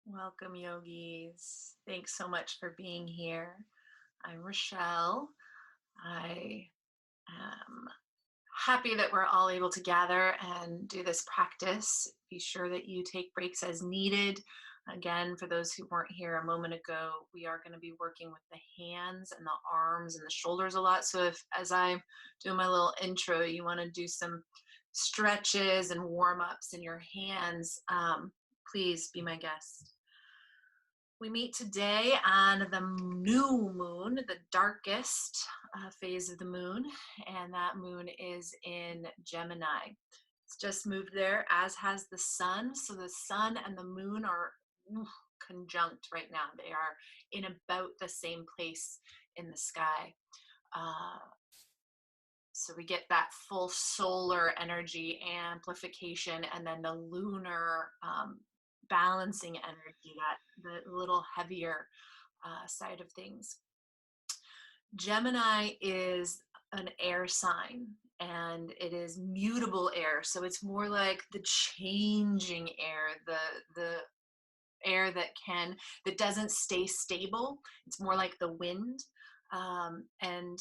Welcome, yogis. Thanks so much for being here. I'm Rochelle. I am happy that we're all able to gather and do this practice. Be sure that you take breaks as needed. Again, for those who weren't here a moment ago, we are going to be working with the hands and the arms and the shoulders a lot. So if, as I do my little intro, you want to do some stretches and warm-ups in your hands, please be my guest. We meet today on the new moon, the darkest phase of the moon, and that moon is in Gemini. It's just moved there, as has the sun. So the sun and the moon are conjunct right now. They are in about the same place in the sky. Uh, so we get that full solar energy amplification, and then the lunar balancing energy, that the little heavier side of things. Gemini is an air sign, and it is mutable air, so it's more like the changing air, the air that doesn't stay stable. It's more like the wind, and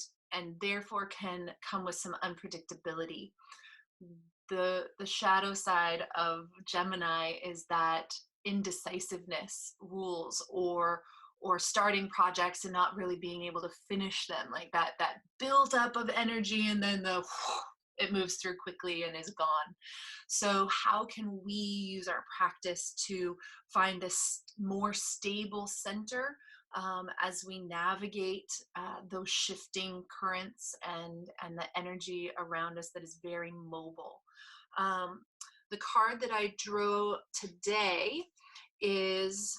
therefore can come with some unpredictability. The shadow side of Gemini is that indecisiveness rules, or starting projects and not really being able to finish them, like that build up of energy, and then it moves through quickly and is gone. So how can we use our practice to find this more stable center as we navigate those shifting currents and the energy around us that is very mobile? The card that I drew today is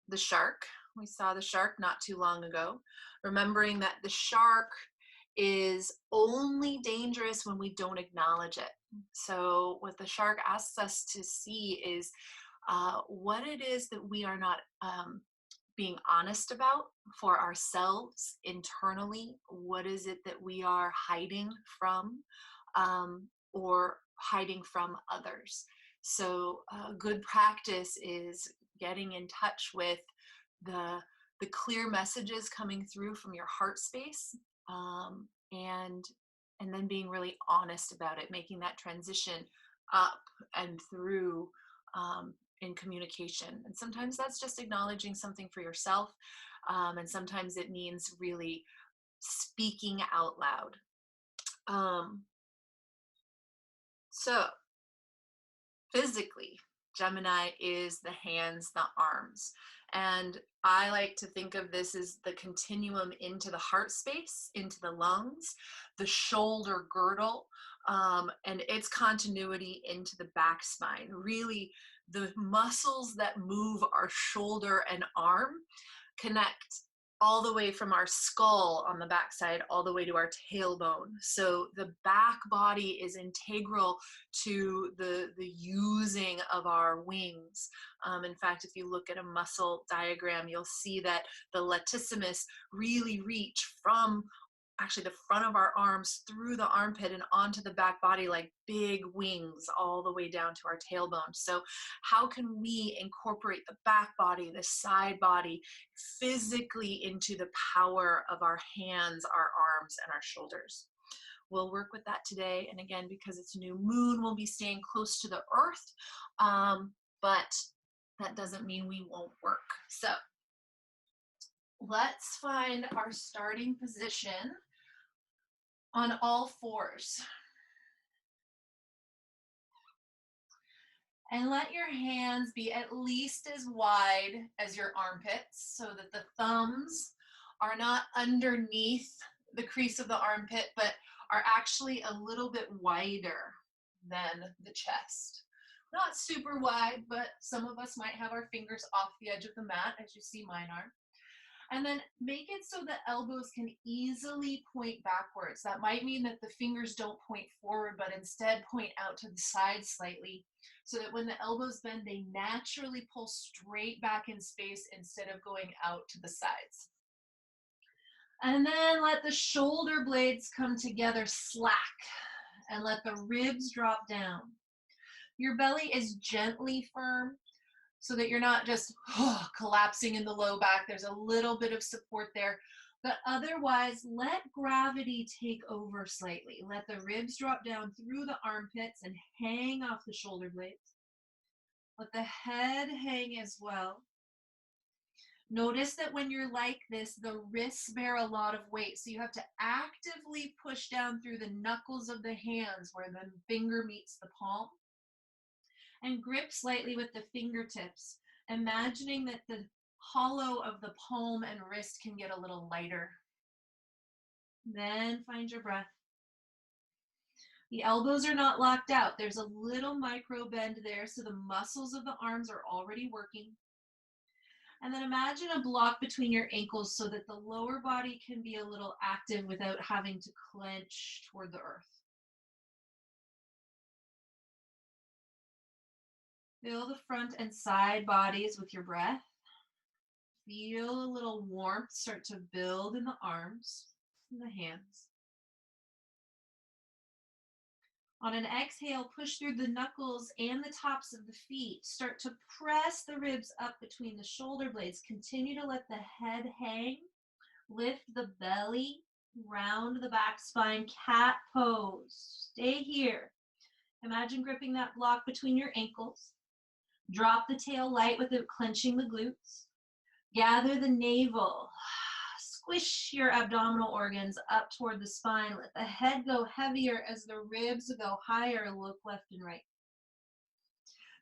the shark. We saw the shark not too long ago, remembering that the shark is only dangerous when we don't acknowledge it. So what the shark asks us to see is what it is that we are not being honest about for ourselves internally. What is it that we are hiding from, or hiding from others? So good practice is getting in touch with the clear messages coming through from your heart space, and then being really honest about it, making that transition up and through in communication. And sometimes that's just acknowledging something for yourself, and sometimes it means really speaking out loud. So physically, Gemini is the hands, the arms. And I like to think of this as the continuum into the heart space, into the lungs, the shoulder girdle, and its continuity into the back spine. Really, the muscles that move our shoulder and arm connect all the way from our skull on the backside all the way to our tailbone. So the back body is integral to the using of our wings. In fact, if you look at a muscle diagram, you'll see that the latissimus really reach from actually the front of our arms through the armpit and onto the back body like big wings all the way down to our tailbone. So how can we incorporate the back body, the side body, physically into the power of our hands, our arms, and our shoulders? We'll work with that today. And again, because it's new moon, we'll be staying close to the earth, but that doesn't mean we won't work. So let's find our starting position on all fours. And let your hands be at least as wide as your armpits, so that the thumbs are not underneath the crease of the armpit, but are actually a little bit wider than the chest. Not super wide, but some of us might have our fingers off the edge of the mat, as you see mine are. And then make it so the elbows can easily point backwards. That might mean that the fingers don't point forward, but instead point out to the side slightly, so that when the elbows bend, they naturally pull straight back in space instead of going out to the sides. And then let the shoulder blades come together slack, and let the ribs drop down. Your belly is gently firm, so that you're not just collapsing in the low back. There's a little bit of support there. But otherwise, let gravity take over slightly. Let the ribs drop down through the armpits and hang off the shoulder blades. Let the head hang as well. Notice that when you're like this, the wrists bear a lot of weight. So you have to actively push down through the knuckles of the hands where the finger meets the palm. And grip slightly with the fingertips, imagining that the hollow of the palm and wrist can get a little lighter. Then find your breath. The elbows are not locked out. There's a little micro bend there, so the muscles of the arms are already working. And then imagine a block between your ankles so that the lower body can be a little active without having to clench toward the earth. Feel the front and side bodies with your breath. Feel a little warmth start to build in the arms and the hands. On an exhale, push through the knuckles and the tops of the feet. Start to press the ribs up between the shoulder blades. Continue to let the head hang. Lift the belly, round the back spine, cat pose. Stay here. Imagine gripping that block between your ankles. Drop the tail light without clenching the glutes. Gather the navel. Squish your abdominal organs up toward the spine. Let the head go heavier as the ribs go higher. Look left and right.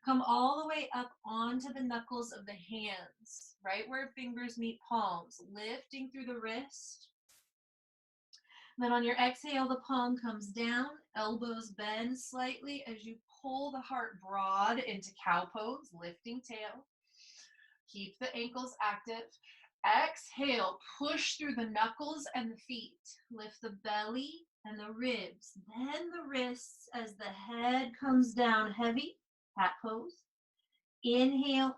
Come all the way up onto the knuckles of the hands, right where fingers meet palms, lifting through the wrist. Then on your exhale, the palm comes down, elbows bend slightly as you pull the heart broad into cow pose, lifting tail. Keep the ankles active. Exhale, push through the knuckles and the feet. Lift the belly and the ribs, then the wrists as the head comes down heavy, cat pose. Inhale,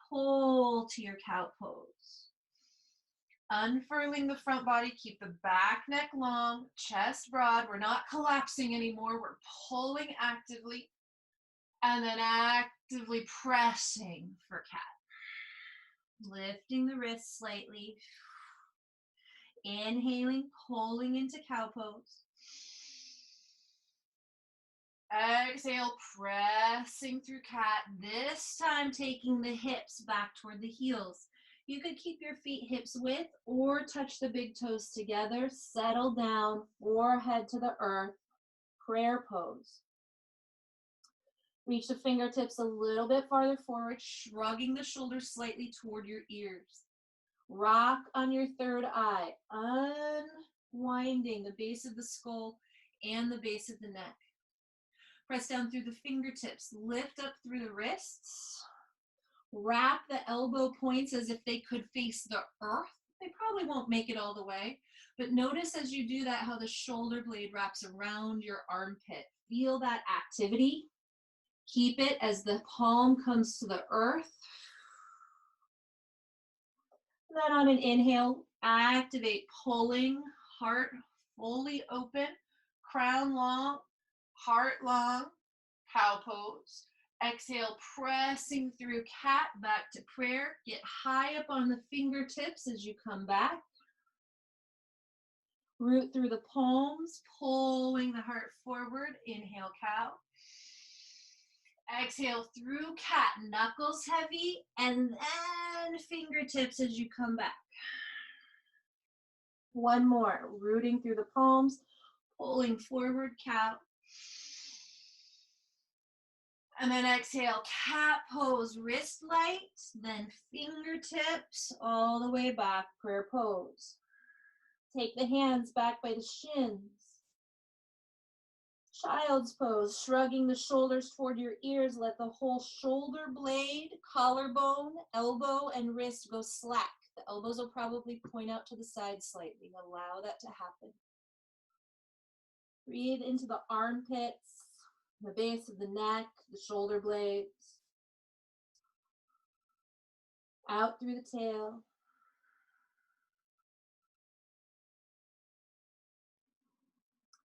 pull to your cow pose. Unfurling the front body, keep the back neck long, chest broad. We're not collapsing anymore. We're pulling actively and then actively pressing for cat. Lifting the wrists slightly. Inhaling, pulling into cow pose. Exhale, pressing through cat. This time taking the hips back toward the heels. You could keep your feet hips width or touch the big toes together. Settle down, forehead to the earth, prayer pose. Reach the fingertips a little bit farther forward, shrugging the shoulders slightly toward your ears. Rock on your third eye, unwinding the base of the skull and the base of the neck. Press down through the fingertips, lift up through the wrists. Wrap the elbow points as if they could face the earth. They probably won't make it all the way, but notice as you do that how the shoulder blade wraps around your armpit. Feel that activity. Keep it as the palm comes to the earth. Then on an inhale, activate, pulling, heart fully open, crown long, heart long, cow pose. Exhale, pressing through cat, back to prayer. Get high up on the fingertips as you come back. Root through the palms, pulling the heart forward. Inhale, cow. Exhale through cat, knuckles heavy, and then fingertips as you come back. One more, rooting through the palms, pulling forward, cow. And then exhale, cat pose, wrist light, then fingertips all the way back, prayer pose. Take the hands back by the shins. Child's pose, shrugging the shoulders toward your ears. Let the whole shoulder blade, collarbone, elbow, and wrist go slack. The elbows will probably point out to the side slightly. Allow that to happen. Breathe into the armpits, the base of the neck, the shoulder blades. Out through the tail.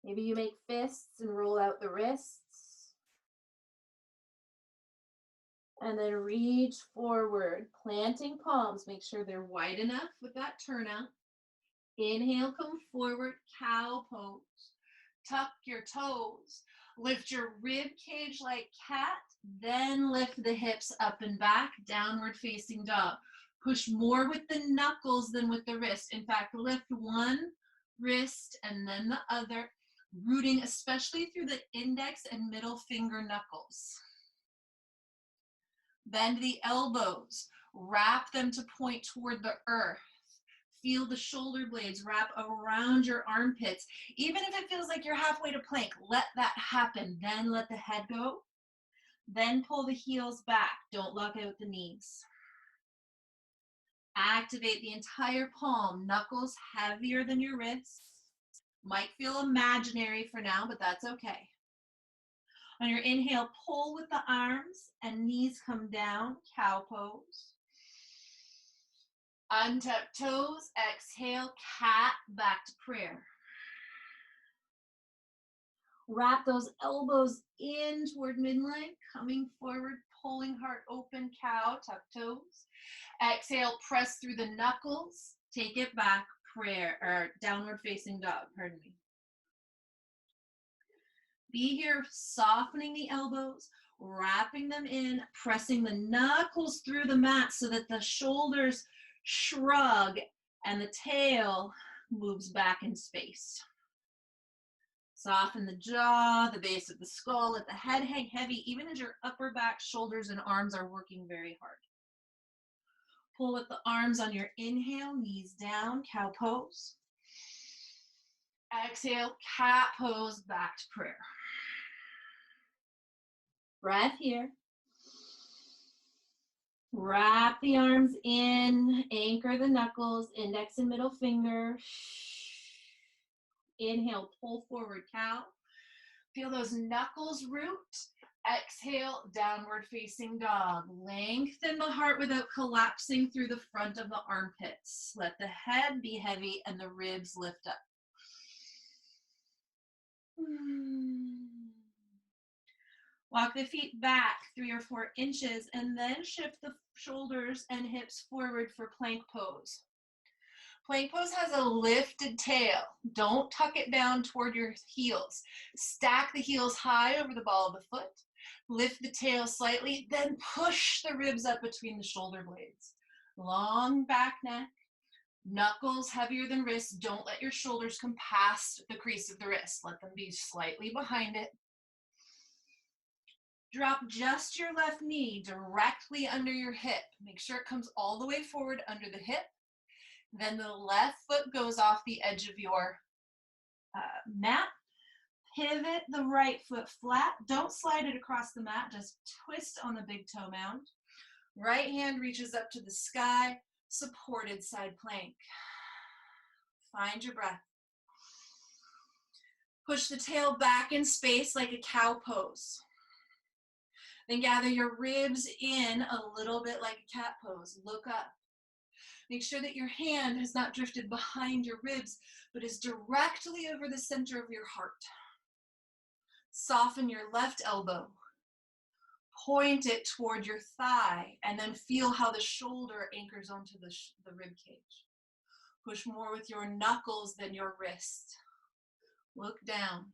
Maybe you make fists and roll out the wrists. And then reach forward, planting palms. Make sure they're wide enough with that turnout. Inhale, come forward, cow pose. Tuck your toes. Lift your rib cage like cat, then lift the hips up and back, downward facing dog. Push more with the knuckles than with the wrist. In fact, lift one wrist and then the other, rooting especially through the index and middle finger knuckles. Bend the elbows, wrap them to point toward the earth. Feel the shoulder blades wrap around your armpits. Even if it feels like you're halfway to plank, let that happen. Then let the head go. Then pull the heels back. Don't lock out the knees. Activate the entire palm, knuckles heavier than your wrists. Might feel imaginary for now, but that's okay. On your inhale, pull with the arms and knees come down, cow pose. Untuck toes, exhale, cat, back to prayer. Wrap those elbows in toward midline, coming forward, pulling heart open, cow, tuck toes. Exhale, press through the knuckles, take it back, prayer, or downward facing dog, pardon me. Be here, softening the elbows, wrapping them in, pressing the knuckles through the mat so that the shoulders shrug and the tail moves back in space. Soften the jaw, the base of the skull, let the head hang heavy, even as your upper back, shoulders, and arms are working very hard. Pull with the arms on your inhale, knees down, cow pose. Exhale, cat pose, back to prayer. Breath here. Wrap the arms in, anchor the knuckles, index and middle finger. Inhale, pull forward, cow. Feel those knuckles root. Exhale, downward facing dog. Lengthen the heart without collapsing through the front of the armpits. Let the head be heavy and the ribs lift up. Walk the feet back 3 or 4 inches and then shift the shoulders and hips forward for plank pose. Plank pose has a lifted tail. Don't tuck it down toward your heels. Stack the heels high over the ball of the foot. Lift the tail slightly, then push the ribs up between the shoulder blades. Long back neck, knuckles heavier than wrists. Don't let your shoulders come past the crease of the wrist. Let them be slightly behind it. Drop just your left knee directly under your hip. Make sure it comes all the way forward under the hip. Then the left foot goes off the edge of your mat. Pivot the right foot flat. Don't slide it across the mat. Just twist on the big toe mound. Right hand reaches up to the sky. Supported side plank. Find your breath. Push the tail back in space like a cow pose. Then gather your ribs in a little bit like a cat pose. Look up. Make sure that your hand has not drifted behind your ribs, but is directly over the center of your heart. Soften your left elbow. Point it toward your thigh, and then feel how the shoulder anchors onto the rib cage. Push more with your knuckles than your wrist. Look down.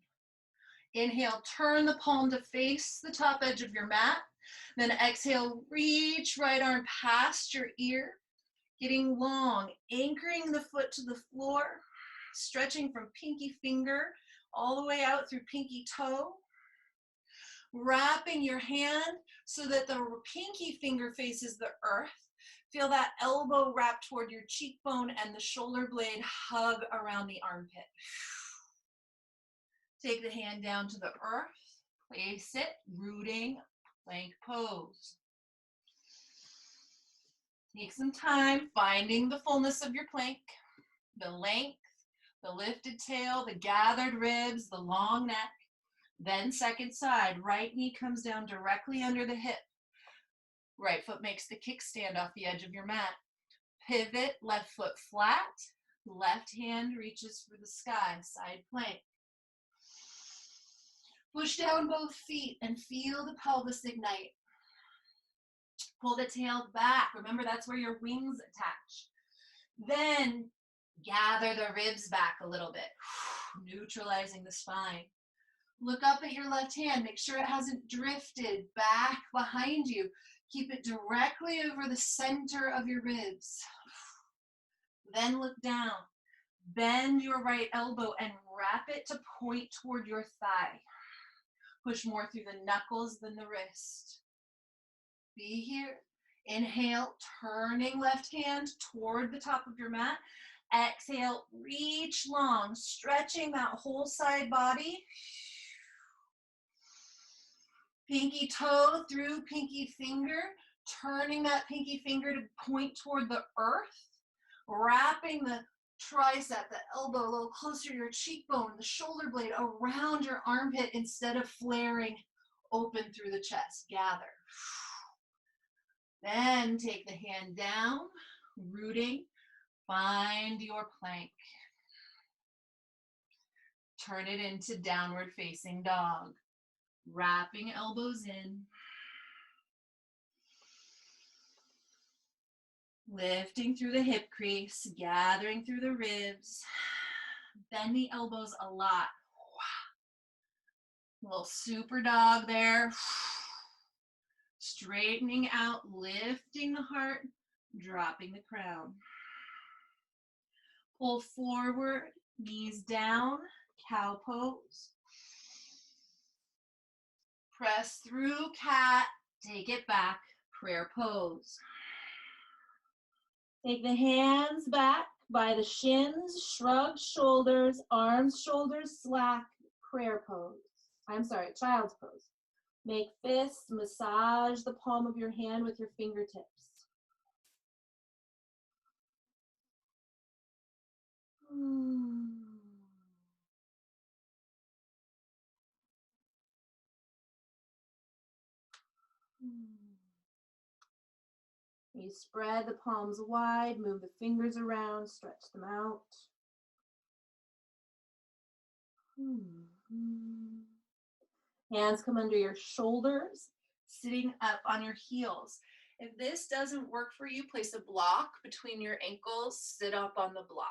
Inhale, turn the palm to face the top edge of your mat. Then exhale, reach right arm past your ear, getting long, anchoring the foot to the floor, stretching from pinky finger all the way out through pinky toe. Wrapping your hand so that the pinky finger faces the earth. Feel that elbow wrap toward your cheekbone and the shoulder blade hug around the armpit. Take the hand down to the earth. Place it, rooting, plank pose. Take some time finding the fullness of your plank, the length, the lifted tail, the gathered ribs, the long neck. Then second side, right knee comes down directly under the hip. Right foot makes the kickstand off the edge of your mat. Pivot, left foot flat. Left hand reaches for the sky, side plank. Push down both feet and feel the pelvis ignite. Pull the tail back. Remember, that's where your wings attach. Then gather the ribs back a little bit, neutralizing the spine. Look up at your left hand. Make sure it hasn't drifted back behind you. Keep it directly over the center of your ribs. Then look down. Bend your right elbow and wrap it to point toward your thigh. Push more through the knuckles than the wrist. Be here. Inhale, turning left hand toward the top of your mat. Exhale, reach long, stretching that whole side body. Pinky toe through pinky finger, turning that pinky finger to point toward the earth. Wrapping the tricep, the elbow a little closer to your cheekbone, the shoulder blade around your armpit instead of flaring open through the chest. Gather. Then take the hand down, rooting, find your plank. Turn it into downward facing dog. Wrapping elbows in. Lifting through the hip crease, gathering through the ribs. Bend the elbows a lot. Little super dog there. Straightening out, lifting the heart, dropping the crown. Pull forward, knees down, cow pose. Press through cat, take it back, prayer pose. Take the hands back by the shins, shrug shoulders, arms, shoulders slack, prayer pose. Child's pose. Make fists, massage the palm of your hand with your fingertips. You spread the palms wide, move the fingers around, stretch them out. Hands come under your shoulders, sitting up on your heels. If this doesn't work for you, place a block between your ankles, sit up on the block.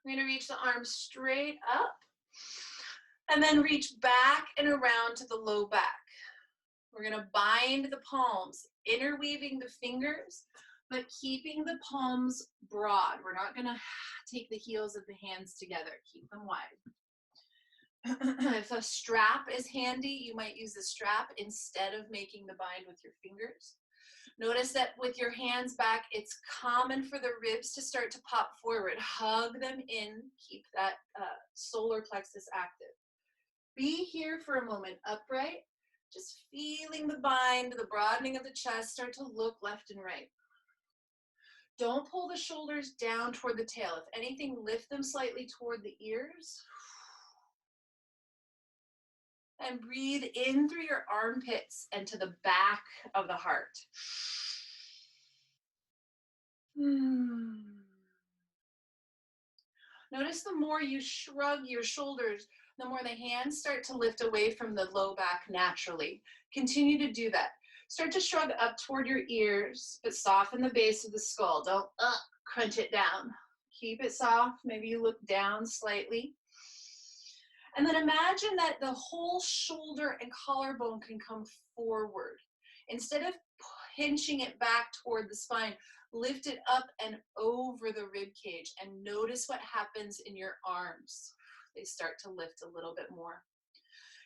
We're going to reach the arms straight up and then reach back and around to the low back. We're going to bind the palms, interweaving the fingers, but keeping the palms broad. We're not going to take the heels of the hands together. Keep them wide. If a strap is handy, you might use the strap instead of making the bind with your fingers. Notice that with your hands back, it's common for the ribs to start to pop forward. Hug them in. Keep that solar plexus active. Be here for a moment, upright. Just feeling the bind, the broadening of the chest start to look left and right. Don't pull the shoulders down toward the tail. If anything, lift them slightly toward the ears. And breathe in through your armpits and to the back of the heart. Notice the more you shrug your shoulders, the more the hands start to lift away from the low back naturally. Continue to do that. Start to shrug up toward your ears, but soften the base of the skull. Don't crunch it down. Keep it soft. Maybe you look down slightly. And then imagine that the whole shoulder and collarbone can come forward. Instead of pinching it back toward the spine, lift it up and over the rib cage and notice what happens in your arms. They start to lift a little bit more.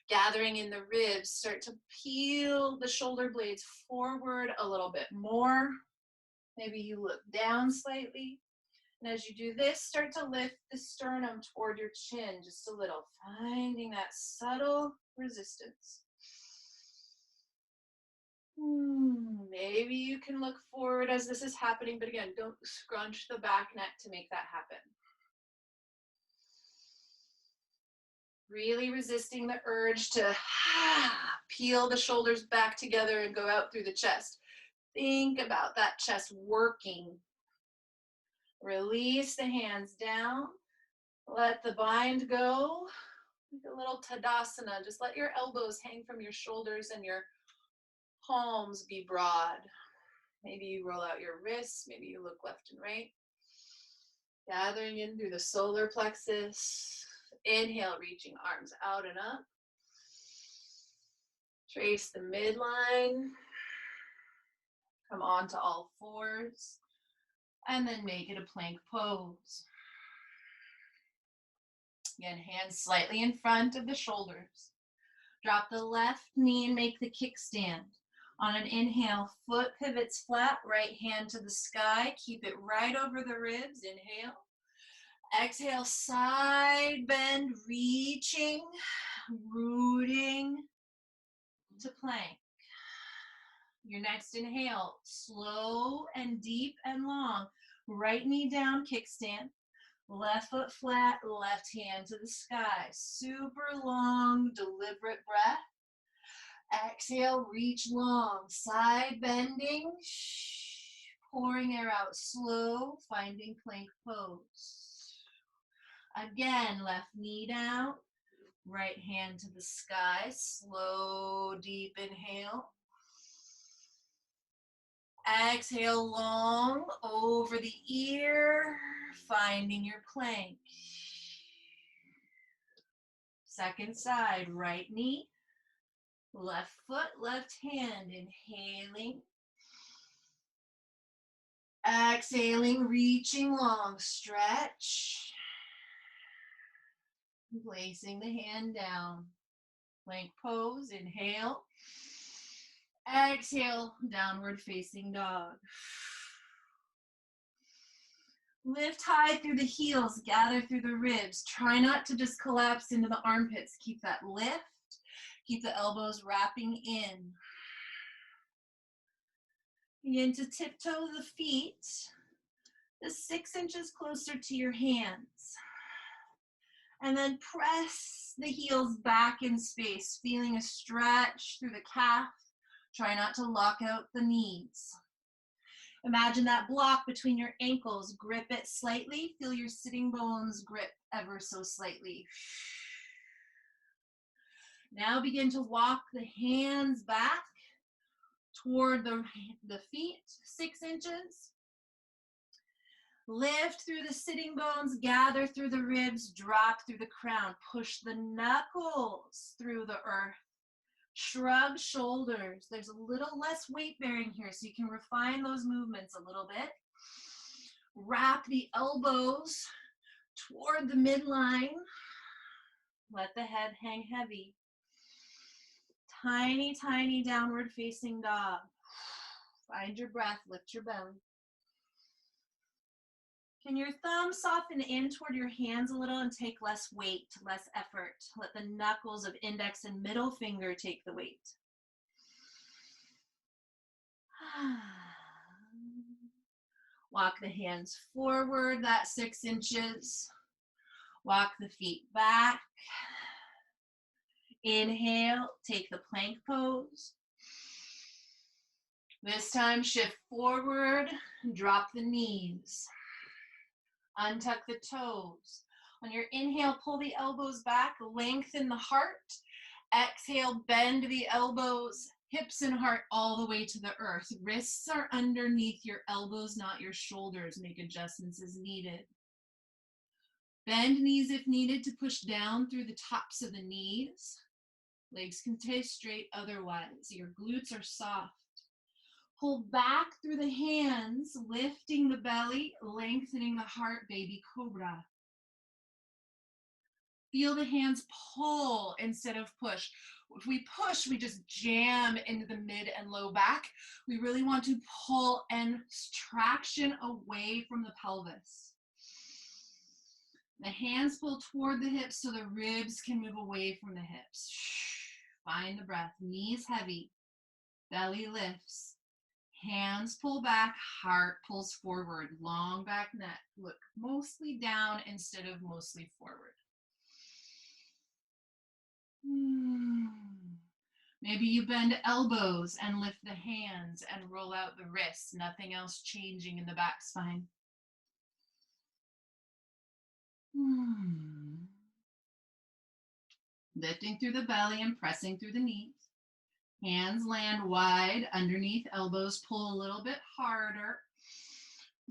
Gathering in the ribs, start to peel the shoulder blades forward a little bit more. Maybe you look down slightly. And as you do this, start to lift the sternum toward your chin just a little, finding that subtle resistance. Maybe you can look forward as this is happening, but again, don't scrunch the back neck to make that happen. Really resisting the urge to peel the shoulders back together and go out through the chest. Think about that chest working. Release the hands down. Let the bind go. Like a little Tadasana. Just let your elbows hang from your shoulders and your Palms be broad. Maybe you roll out your wrists. Maybe you look left and right. Gathering in through the solar plexus. Inhale, reaching arms out and up. Trace the midline. Come onto all fours. And then make it a plank pose. Again, hands slightly in front of the shoulders. Drop the left knee and make the kickstand. On an inhale, foot pivots flat, right hand to the sky. Keep it right over the ribs. Inhale. Exhale, side bend, reaching, rooting to plank. Your next inhale, slow and deep and long. Right knee down, kickstand. Left foot flat, left hand to the sky. Super long, deliberate breath. Exhale, reach long, side bending, pouring air out slow, finding plank pose. Again, left knee down, right hand to the sky, slow, deep inhale. Exhale, long, over the ear, finding your plank. Second side, right knee, left foot, left hand, inhaling. Exhaling, reaching long, stretch. Placing the hand down. Plank pose, inhale. Exhale, downward facing dog. Lift high through the heels, gather through the ribs. Try not to just collapse into the armpits. Keep that lift. Keep the elbows wrapping in. Begin to tiptoe the feet, just 6 inches closer to your hands. And then press the heels back in space, feeling a stretch through the calf. Try not to lock out the knees. Imagine that block between your ankles. Grip it slightly. Feel your sitting bones grip ever so slightly. Now begin to walk the hands back toward the feet, 6 inches. Lift through the sitting bones, gather through the ribs, drop through the crown. Push the knuckles through the earth. Shrug shoulders. There's a little less weight bearing here, so you can refine those movements a little bit. Wrap the elbows toward the midline. Let the head hang heavy. Tiny, tiny downward facing dog. Find your breath, lift your belly. Can your thumb soften in toward your hands a little and take less weight, less effort? Let the knuckles of index and middle finger take the weight. Walk the hands forward, that 6 inches. Walk the feet back. Inhale, take the plank pose. This time, shift forward, drop the knees. Untuck the toes. On your inhale, pull the elbows back, lengthen the heart. Exhale, bend the elbows, hips and heart all the way to the earth. Wrists are underneath your elbows, not your shoulders. Make adjustments as needed. Bend knees if needed to push down through the tops of the knees. Legs can stay straight otherwise. Your glutes are soft. Pull back through the hands, lifting the belly, lengthening the heart, baby cobra. Feel the hands pull instead of push. If we push, we just jam into the mid and low back. We really want to pull and traction away from the pelvis. The hands pull toward the hips so the ribs can move away from the hips. Find the breath. Knees heavy. Belly lifts. Hands pull back, heart pulls forward, long back neck. Look mostly down instead of mostly forward. Maybe you bend elbows and lift the hands and roll out the wrists. Nothing else changing in the back spine. Lifting through the belly and pressing through the knees. Hands land wide underneath elbows. Pull a little bit harder.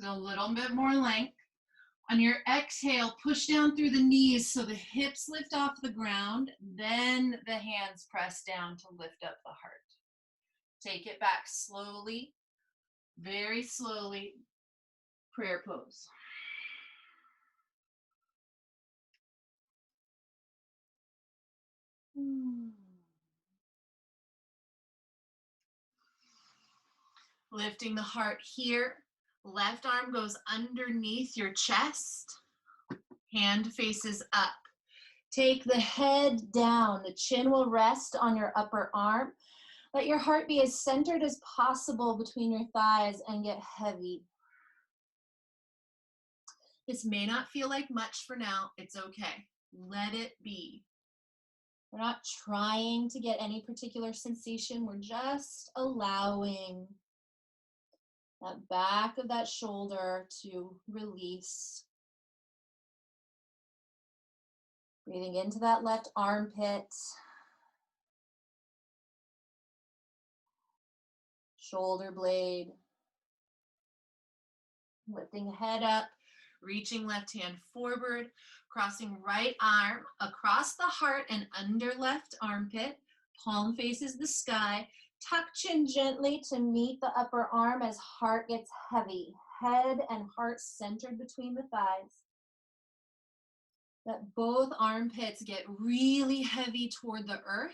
A little bit more length. On your exhale, push down through the knees so the hips lift off the ground. Then the hands press down to lift up the heart. Take it back slowly, very slowly. Prayer pose. Lifting the heart here. Left arm goes underneath your chest. Hand faces up. Take the head down. The chin will rest on your upper arm. Let your heart be as centered as possible between your thighs and get heavy. This may not feel like much for now. It's okay. Let it be. We're not trying to get any particular sensation. We're just allowing that back of that shoulder to release. Breathing into that left armpit. Shoulder blade. Lifting head up, reaching left hand forward, crossing right arm across the heart and under left armpit. Palm faces the sky. Tuck chin gently to meet the upper arm as heart gets heavy. Head and heart centered between the thighs. Let both armpits get really heavy toward the earth.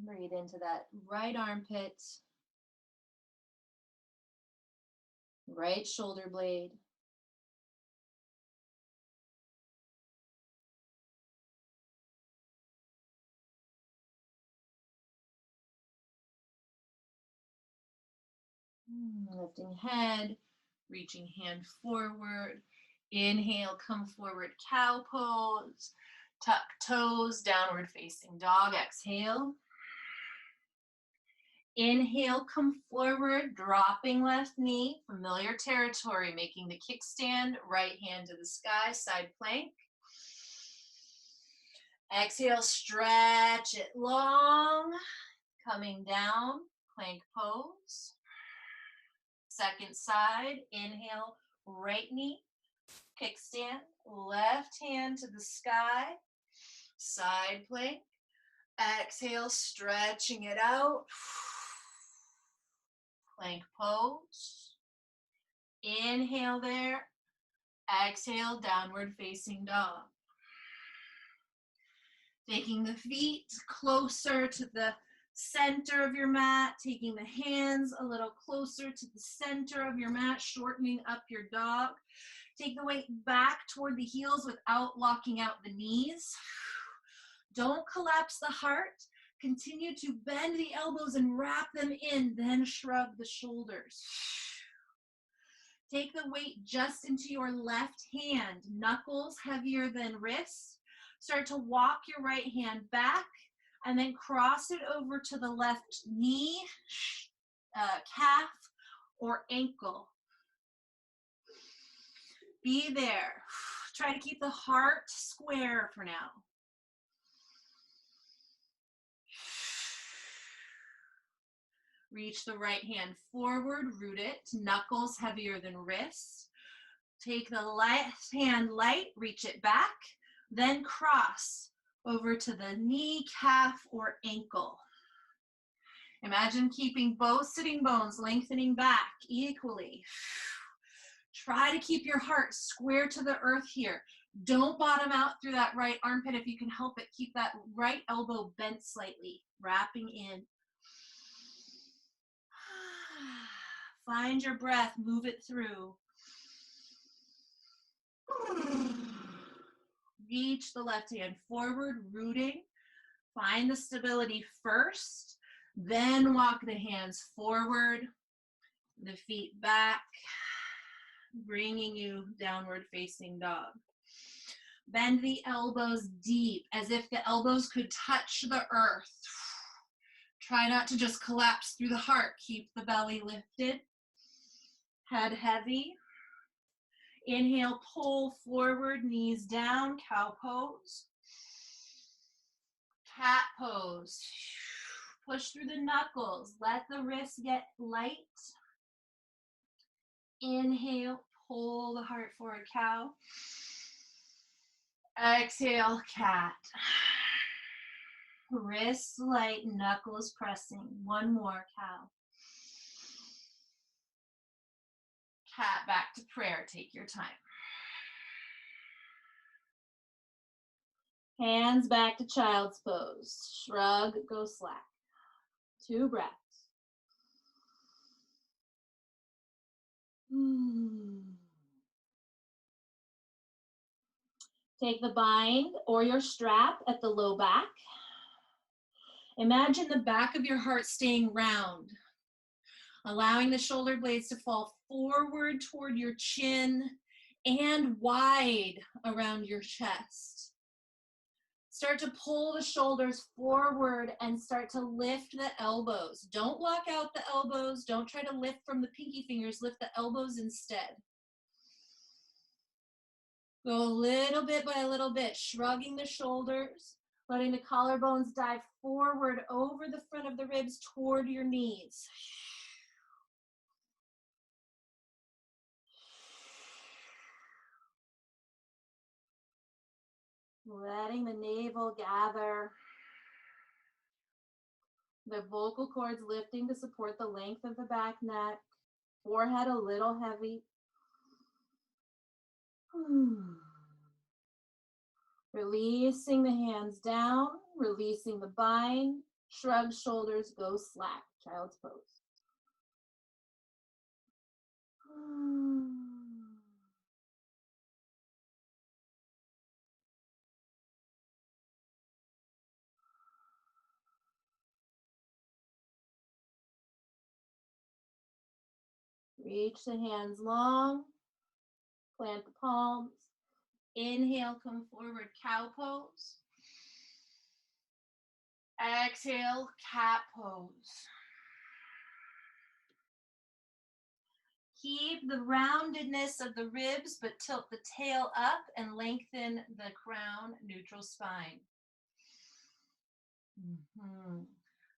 Breathe into that right armpit, right shoulder blade. Lifting head, reaching hand forward. Inhale, come forward, cow pose. Tuck toes, downward facing dog. Exhale. Inhale, come forward, dropping left knee, familiar territory, making the kickstand, right hand to the sky, side plank. Exhale, stretch it long, coming down, plank pose. Second side, inhale, right knee, kickstand, left hand to the sky, side plank. Exhale, stretching it out. Plank pose. Inhale there. Exhale, downward facing dog. Taking the feet closer to the center of your mat, taking the hands a little closer to the center of your mat, shortening up your dog. Take the weight back toward the heels without locking out the knees. Don't collapse the heart. Continue to bend the elbows and wrap them in, then shrug the shoulders. Take the weight just into your left hand, knuckles heavier than wrists. Start to walk your right hand back and then cross it over to the left knee, calf, or ankle. Be there. Try to keep the heart square for now. Reach the right hand forward, root it, knuckles heavier than wrists. Take the left hand light, reach it back, then cross over to the knee, calf, or ankle. Imagine keeping both sitting bones lengthening back equally. Try to keep your heart square to the earth here. Don't bottom out through that right armpit if you can help it. Keep that right elbow bent slightly, wrapping in. Find your breath, move it through. Reach the left hand forward, rooting. Find the stability first, then walk the hands forward, the feet back, bringing you downward facing dog. Bend the elbows deep as if the elbows could touch the earth. Try not to just collapse through the heart. Keep the belly lifted, head heavy. Inhale, pull forward, knees down, cow pose. Cat pose. Push through the knuckles. Let the wrists get light. Inhale, pull the heart forward, cow. Exhale, cat. Wrists light, knuckles pressing. One more, cow. Cat, back to prayer. Take your time. Hands back to child's pose. Shrug, go slack. 2 breaths. Take the bind or your strap at the low back. Imagine the back of your heart staying round, allowing the shoulder blades to fall forward toward your chin and wide around your chest. Start to pull the shoulders forward and start to lift the elbows. Don't lock out the elbows. Don't try to lift from the pinky fingers. Lift the elbows instead. Go a little bit by a little bit, shrugging the shoulders, letting the collarbones dive forward over the front of the ribs toward your knees. Letting the navel gather. The vocal cords lifting to support the length of the back neck. Forehead a little heavy. Releasing the hands down, releasing the bind. Shrug shoulders, go slack. Child's pose. Reach the hands long. Plant the palms. Inhale, come forward, cow pose. Exhale, cat pose. Keep the roundedness of the ribs, but tilt the tail up and lengthen the crown, neutral spine.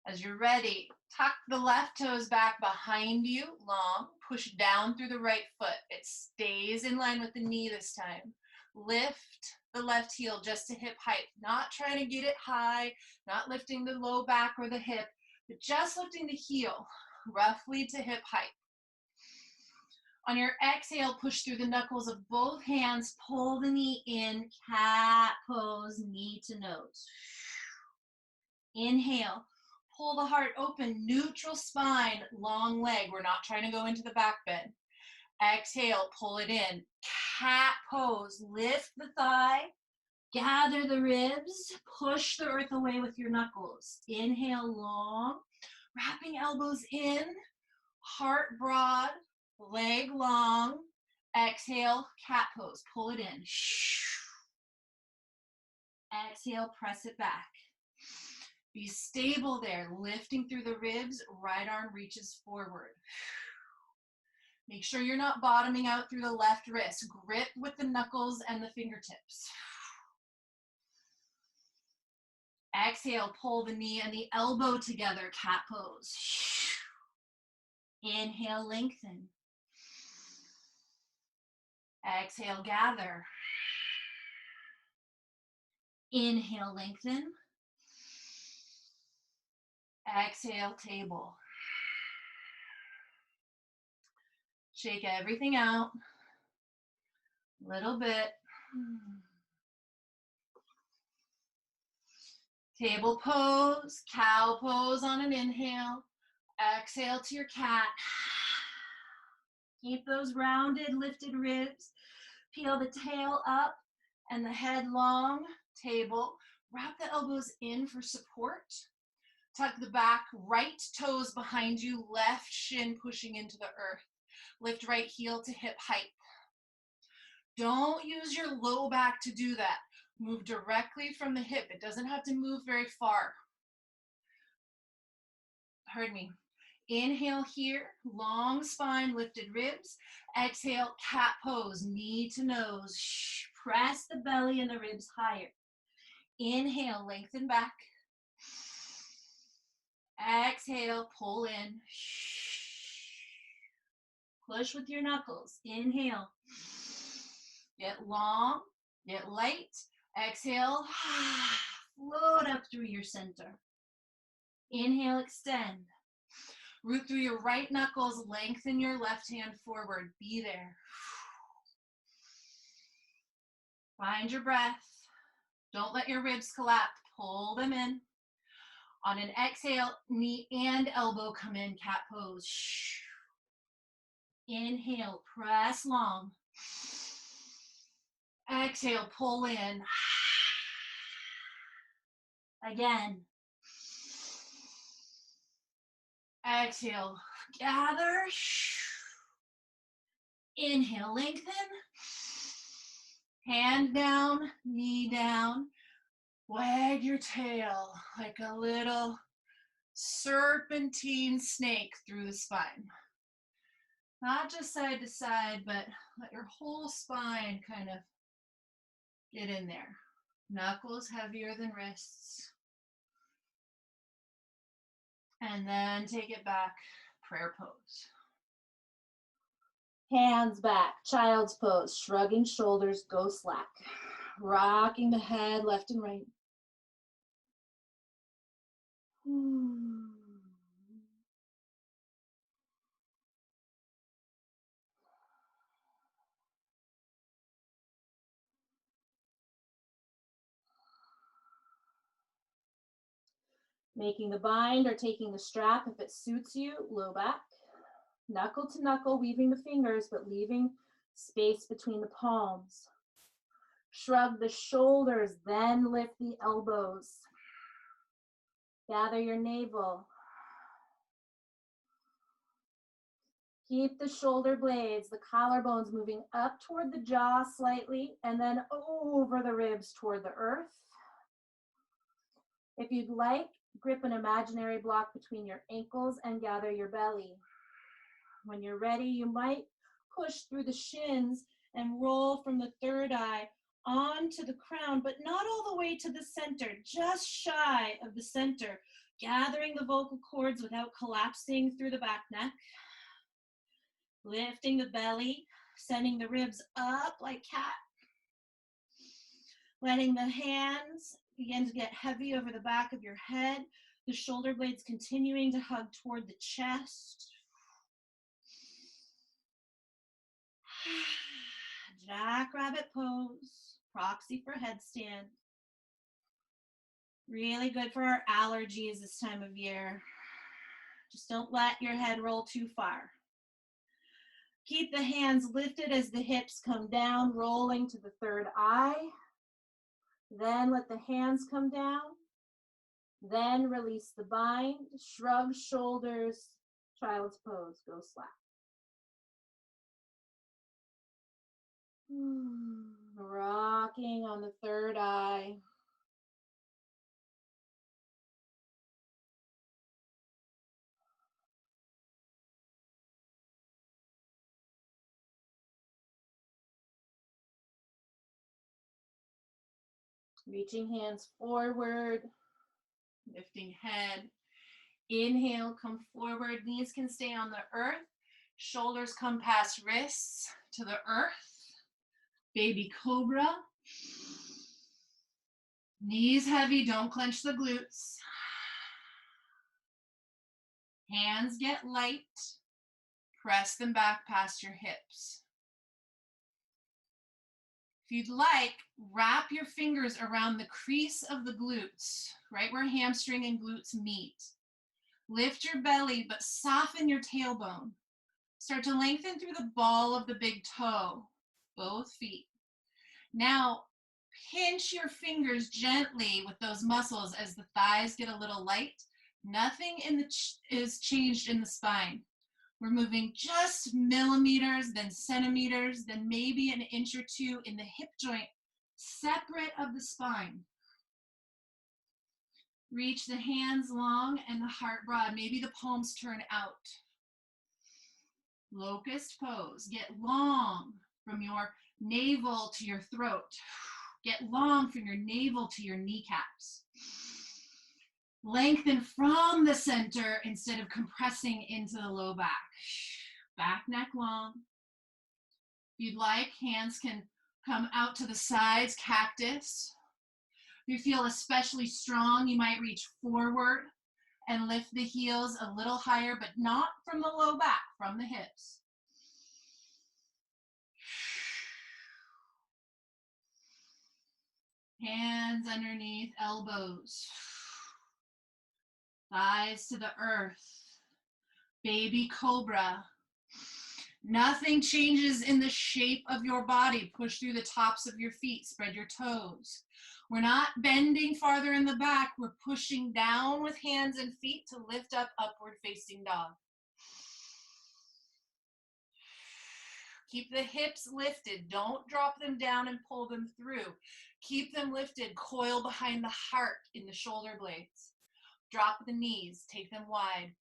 As you're ready, tuck the left toes back behind you, long. Push down through the right foot. It stays in line with the knee this time. Lift the left heel just to hip height. Not trying to get it high, not lifting the low back or the hip, but just lifting the heel roughly to hip height. On your exhale, push through the knuckles of both hands. Pull the knee in, cat pose, knee to nose. Inhale, pull the heart open, neutral spine, long leg. We're not trying to go into the back bend. Exhale, pull it in, cat pose. Lift the thigh, gather the ribs, push the earth away with your knuckles. Inhale, long, wrapping elbows in, heart broad, leg long. Exhale, cat pose. Pull it in. Exhale, press it back. Be stable there, lifting through the ribs. Right arm reaches forward. Make sure you're not bottoming out through the left wrist. Grip with the knuckles and the fingertips. Exhale, pull the knee and the elbow together, cat pose. Inhale, lengthen. Exhale, gather. Inhale, lengthen. Exhale, table. Shake everything out. Little bit. Table pose, cow pose on an inhale. Exhale to your cat. Keep those rounded, lifted ribs. Peel the tail up and the head long. Table. Wrap the elbows in for support. Tuck the back, right toes behind you, left shin pushing into the earth. Lift right heel to hip height. Don't use your low back to do that. Move directly from the hip. It doesn't have to move very far. heard me. Inhale here, long spine, lifted ribs. Exhale, cat pose, knee to nose. Press the belly and the ribs higher. Inhale, lengthen back. Exhale, pull in. Push with your knuckles. Inhale. Get long, get light. Exhale, float up through your center. Inhale, extend. Root through your right knuckles, lengthen your left hand forward. Be there. Find your breath. Don't let your ribs collapse. Pull them in. On an exhale, knee and elbow come in, cat pose. Inhale, press long. Exhale, pull in. Again. Exhale, gather. Inhale, lengthen. Hand down, knee down. Wag your tail like a little serpentine snake through the spine. Not just side to side, but let your whole spine kind of get in there. Knuckles heavier than wrists. And then take it back, prayer pose. Hands back, child's pose, shrugging shoulders, go slack. Rocking the head left and right. Making the bind or taking the strap if it suits you, low back. Knuckle to knuckle, weaving the fingers, but leaving space between the palms. Shrug the shoulders, then lift the elbows. Gather your navel. Keep the shoulder blades, the collarbones moving up toward the jaw slightly, and then over the ribs toward the earth. If you'd like, grip an imaginary block between your ankles and gather your belly. When you're ready, you might push through the shins and roll from the third eye onto the crown, but not all the way to the center, just shy of the center, gathering the vocal cords without collapsing through the back neck. Lifting the belly, sending the ribs up like cat. Letting the hands begin to get heavy over the back of your head, the shoulder blades continuing to hug toward the chest. Jackrabbit pose, proxy for headstand. Really good for our allergies this time of year. Just don't let your head roll too far. Keep the hands lifted as the hips come down, rolling to the third eye. Then let the hands come down. Then release the bind, shrug shoulders, child's pose, go slack. Rocking on the third eye. Reaching hands forward, lifting head. Inhale, come forward. Knees can stay on the earth. Shoulders come past wrists to the earth. Baby cobra. Knees heavy, don't clench the glutes. Hands get light. Press them back past your hips. If you'd like, wrap your fingers around the crease of the glutes, right where hamstring and glutes meet. Lift your belly, but soften your tailbone. Start to lengthen through the ball of the big toe, both feet. Now, pinch your fingers gently with those muscles as the thighs get a little light. Nothing is changed in the spine. We're moving just millimeters, then centimeters, then maybe an inch or two in the hip joint, separate of the spine. Reach the hands long and the heart broad. Maybe the palms turn out. Locust pose. Get long from your navel to your throat. Get long from your navel to your kneecaps. Lengthen from the center instead of compressing into the low back. Back neck long. If you'd like, hands can come out to the sides, cactus. If you feel especially strong, you might reach forward and lift the heels a little higher, but not from the low back, from the hips. Hands underneath elbows. Thighs to the earth. Baby cobra. Nothing changes in the shape of your body. Push through the tops of your feet. Spread your toes. We're not bending farther in the back. We're pushing down with hands and feet to lift up upward facing dog. Keep the hips lifted. Don't drop them down and pull them through. Keep them lifted. Coil behind the heart in the shoulder blades. Drop the knees. Take them wide.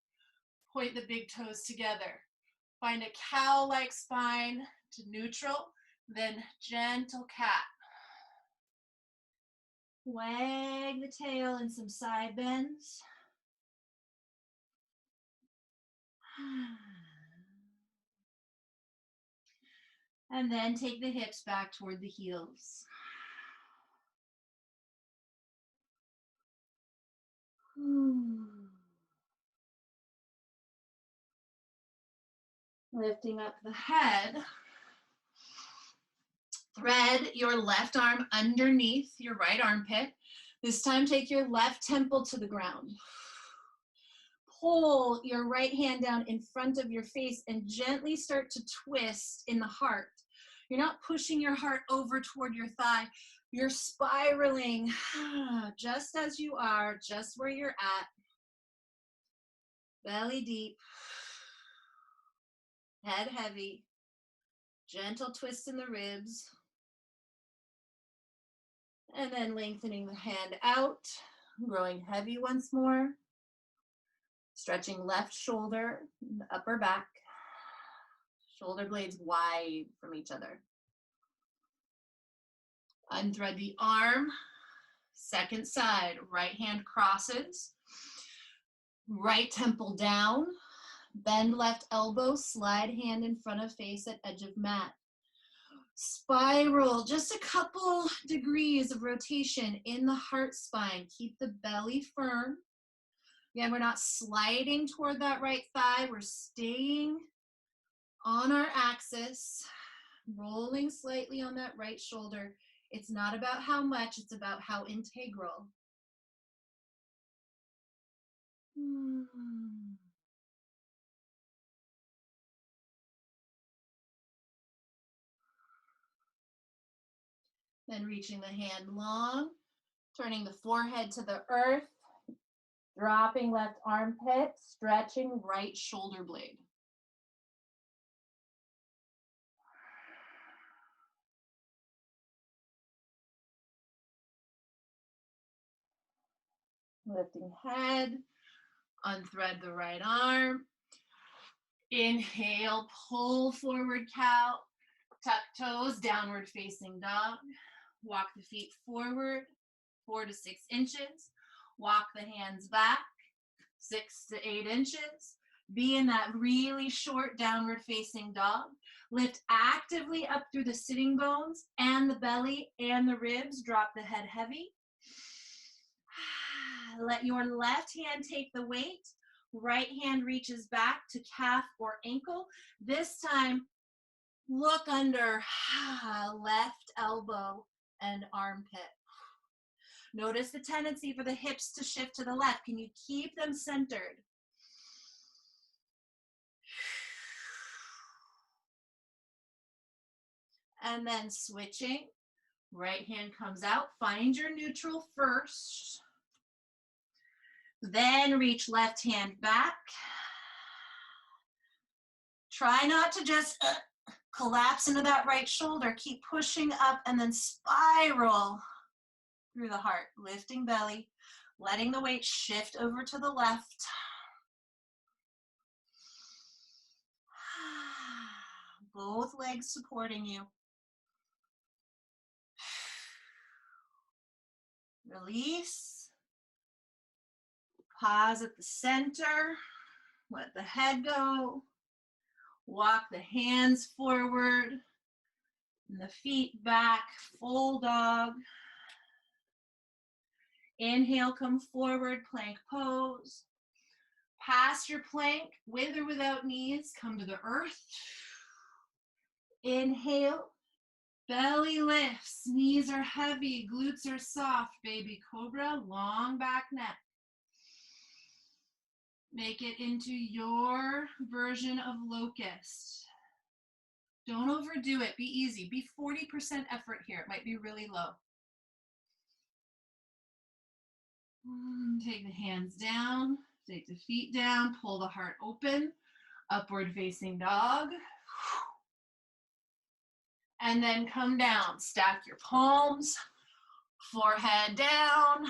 Point the big toes together. Find a cow-like spine to neutral, then gentle cat. Wag the tail in some side bends. And then take the hips back toward the heels. Lifting up the head. Thread your left arm underneath your right armpit. This time take your left temple to the ground. Pull your right hand down in front of your face and gently start to twist in the heart. You're not pushing your heart over toward your thigh. You're spiraling just as you are, just where you're at. Belly deep. Head heavy. Gentle twist in the ribs. And then lengthening the hand out. Growing heavy once more. Stretching left shoulder, upper back. Shoulder blades wide from each other. Unthread the arm. Second side, right hand crosses. Right temple down. Bend left elbow, slide hand in front of face at edge of mat. Spiral, just a couple degrees of rotation in the heart spine. Keep the belly firm. Again, we're not sliding toward that right thigh. We're staying on our axis, rolling slightly on that right shoulder. It's not about how much, it's about how integral. Then reaching the hand long, turning the forehead to the earth, dropping left armpit, stretching right shoulder blade. Lifting head, unthread the right arm. Inhale, pull forward cow, tuck toes, downward facing dog. Walk the feet forward, 4 to 6 inches. Walk the hands back, 6 to 8 inches. Be in that really short downward facing dog. Lift actively up through the sitting bones and the belly and the ribs. Drop the head heavy. Let your left hand take the weight. Right hand reaches back to calf or ankle. This time, look under left elbow and armpit. Notice the tendency for the hips to shift to the left. Can you keep them centered? And then switching. Right hand comes out. Find your neutral first. Then reach left hand back. Try not to just collapse into that right shoulder. Keep pushing up and then spiral through the heart. Lifting belly, Letting the weight shift over to the left. Both legs supporting you. Release. Pause at the center. Let the head go. Walk the hands forward and the feet back. Full dog. Inhale, come forward, plank pose. Past your plank, with or without knees, come to the earth. Inhale, belly lifts, knees are heavy, glutes are soft, baby cobra, long back neck. Make it into your version of locust. Don't overdo it, be easy. Be 40% effort here, it might be really low. Take the hands down, take the feet down, pull the heart open, upward facing dog. And then come down, stack your palms, forehead down.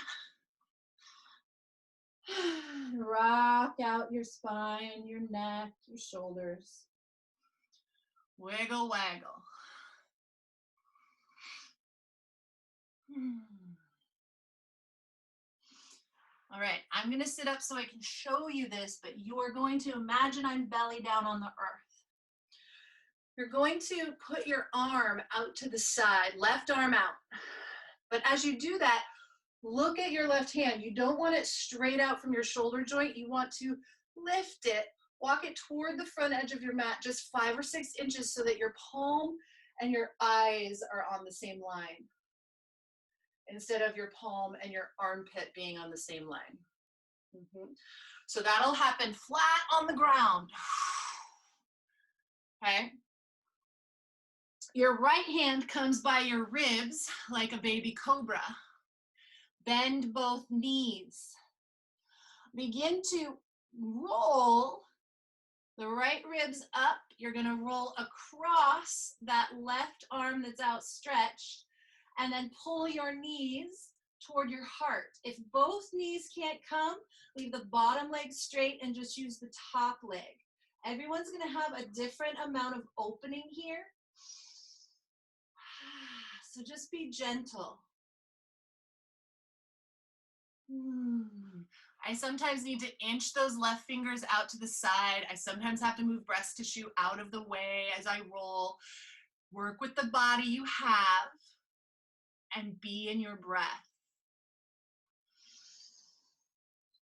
Rock out your spine, your neck, your shoulders. Wiggle, waggle. All right, I'm gonna sit up so I can show you this, but you're going to imagine I'm belly down on the earth. You're going to put your arm out to the side, left arm out. But as you do that, look at your left hand. You don't want it straight out from your shoulder joint. You want to lift it, walk it toward the front edge of your mat, just 5 or 6 inches so that your palm and your eyes are on the same line, instead of your palm and your armpit being on the same line. So that'll happen flat on the ground. Okay. Your right hand comes by your ribs like a baby cobra. Bend both knees. Begin to roll the right ribs up. You're going to roll across that left arm that's outstretched, and then pull your knees toward your heart. If both knees can't come, leave the bottom leg straight and just use the top leg. Everyone's going to have a different amount of opening here. So just be gentle. I sometimes need to inch those left fingers out to the side. I sometimes have to move breast tissue out of the way as I roll. Work with the body you have and be in your breath.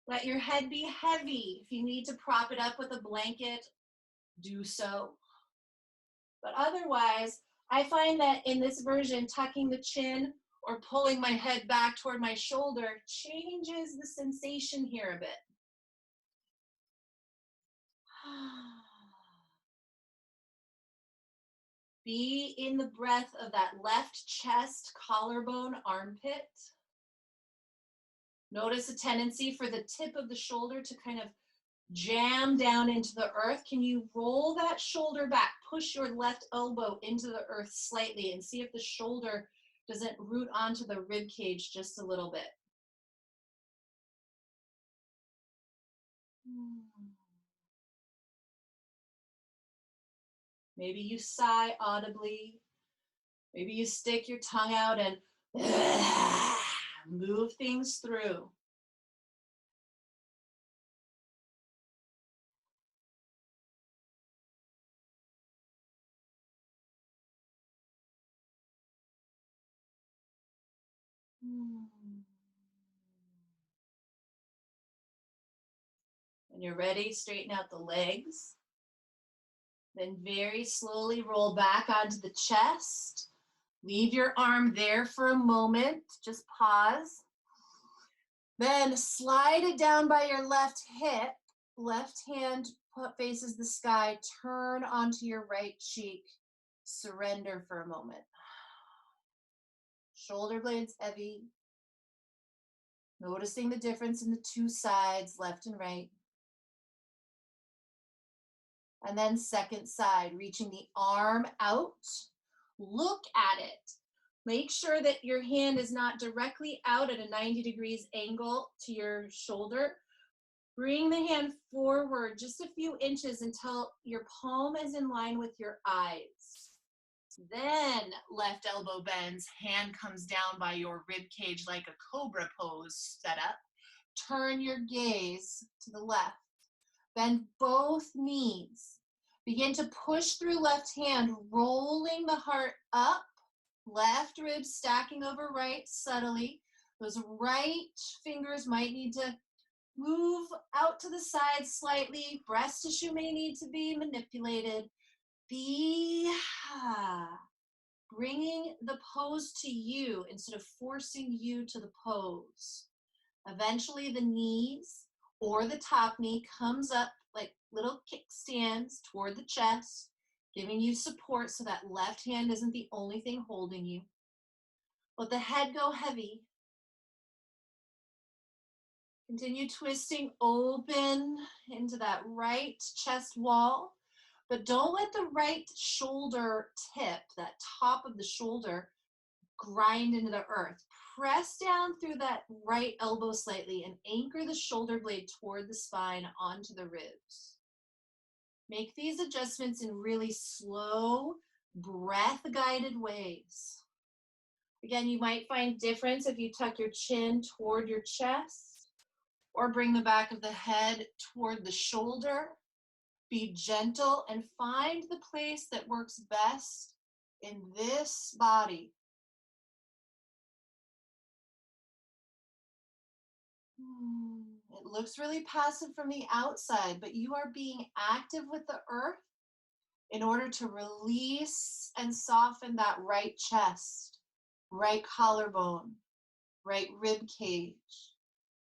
Let your head be heavy. If you need to prop it up with a blanket, do so. But otherwise, I find that in this version, tucking the chin or pulling my head back toward my shoulder changes the sensation here a bit. Be in the breath of that left chest, collarbone, armpit. Notice a tendency for the tip of the shoulder to kind of jam down into the earth. Can you roll that shoulder back? Push your left elbow into the earth slightly and see if the shoulder doesn't root onto the rib cage just a little bit. Maybe you sigh audibly. Maybe you stick your tongue out and move things through. When you're ready, straighten out the legs. Then very slowly roll back onto the chest. Leave your arm there for a moment. Just pause. Then slide it down by your left hip. Left hand faces the sky. Turn onto your right cheek. Surrender for a moment. Shoulder blades heavy. Noticing the difference in the two sides, left and right. And then second side, reaching the arm out. Look at it. Make sure that your hand is not directly out at a 90 degrees angle to your shoulder. Bring the hand forward just a few inches until your palm is in line with your eyes. Then left elbow bends, hand comes down by your rib cage like a cobra pose setup. Turn your gaze to the left. Bend both knees. Begin to push through left hand, rolling the heart up. Left rib stacking over right subtly. Those right fingers might need to move out to the side slightly. Breast tissue may need to be manipulated. Bringing the pose to you instead of forcing you to the pose. Eventually the knees or the top knee comes up like little kickstands toward the chest, giving you support so that left hand isn't the only thing holding you. Let the head go heavy. Continue twisting open into that right chest wall, but don't let the right shoulder tip, that top of the shoulder, grind into the earth. Press down through that right elbow slightly and anchor the shoulder blade toward the spine onto the ribs. Make these adjustments in really slow, breath-guided ways. Again, you might find difference if you tuck your chin toward your chest or bring the back of the head toward the shoulder. Be gentle and find the place that works best in this body. It looks really passive from the outside, but you are being active with the earth in order to release and soften that right chest, right collarbone, right rib cage.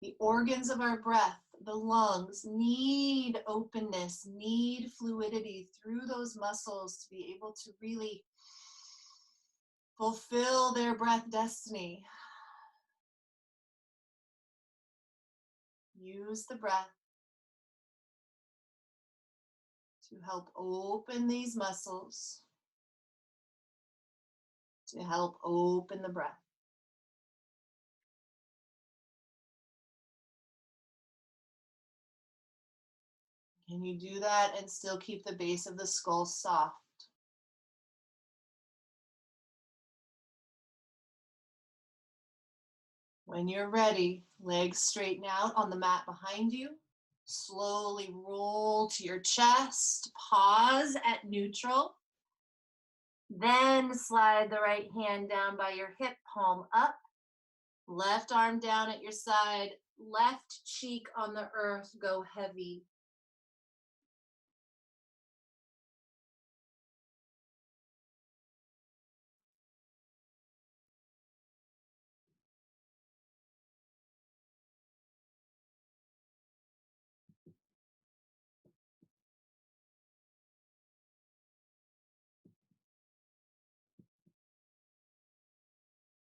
The organs of our breath, the lungs, need openness, need fluidity through those muscles to be able to really fulfill their breath destiny. Use the breath to help open these muscles, to help open the breath. Can you do that and still keep the base of the skull soft? When you're ready, legs straighten out on the mat behind you. Slowly roll to your chest. Pause at neutral. Then slide the right hand down by your hip, palm up. Left arm down at your side. Left cheek on the earth, go heavy.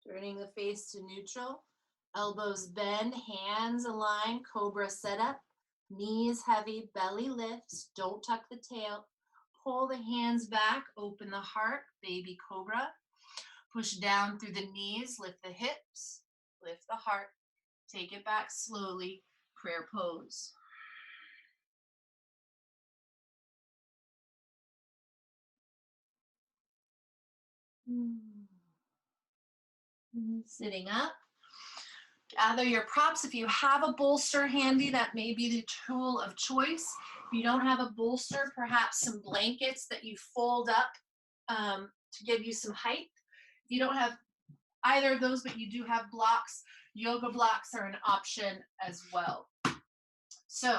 Turning the face to neutral. Elbows bend, hands align, cobra setup. Knees heavy, belly lifts. Don't tuck the tail. Pull the hands back, open the heart, baby cobra. Push down through the knees, lift the hips, lift the heart. Take it back slowly, prayer pose. Sitting up. Gather your props. If you have a bolster handy, that may be the tool of choice. If you don't have a bolster, perhaps some blankets that you fold up to give you some height. If you don't have either of those, but you do have blocks, yoga blocks are an option as well. So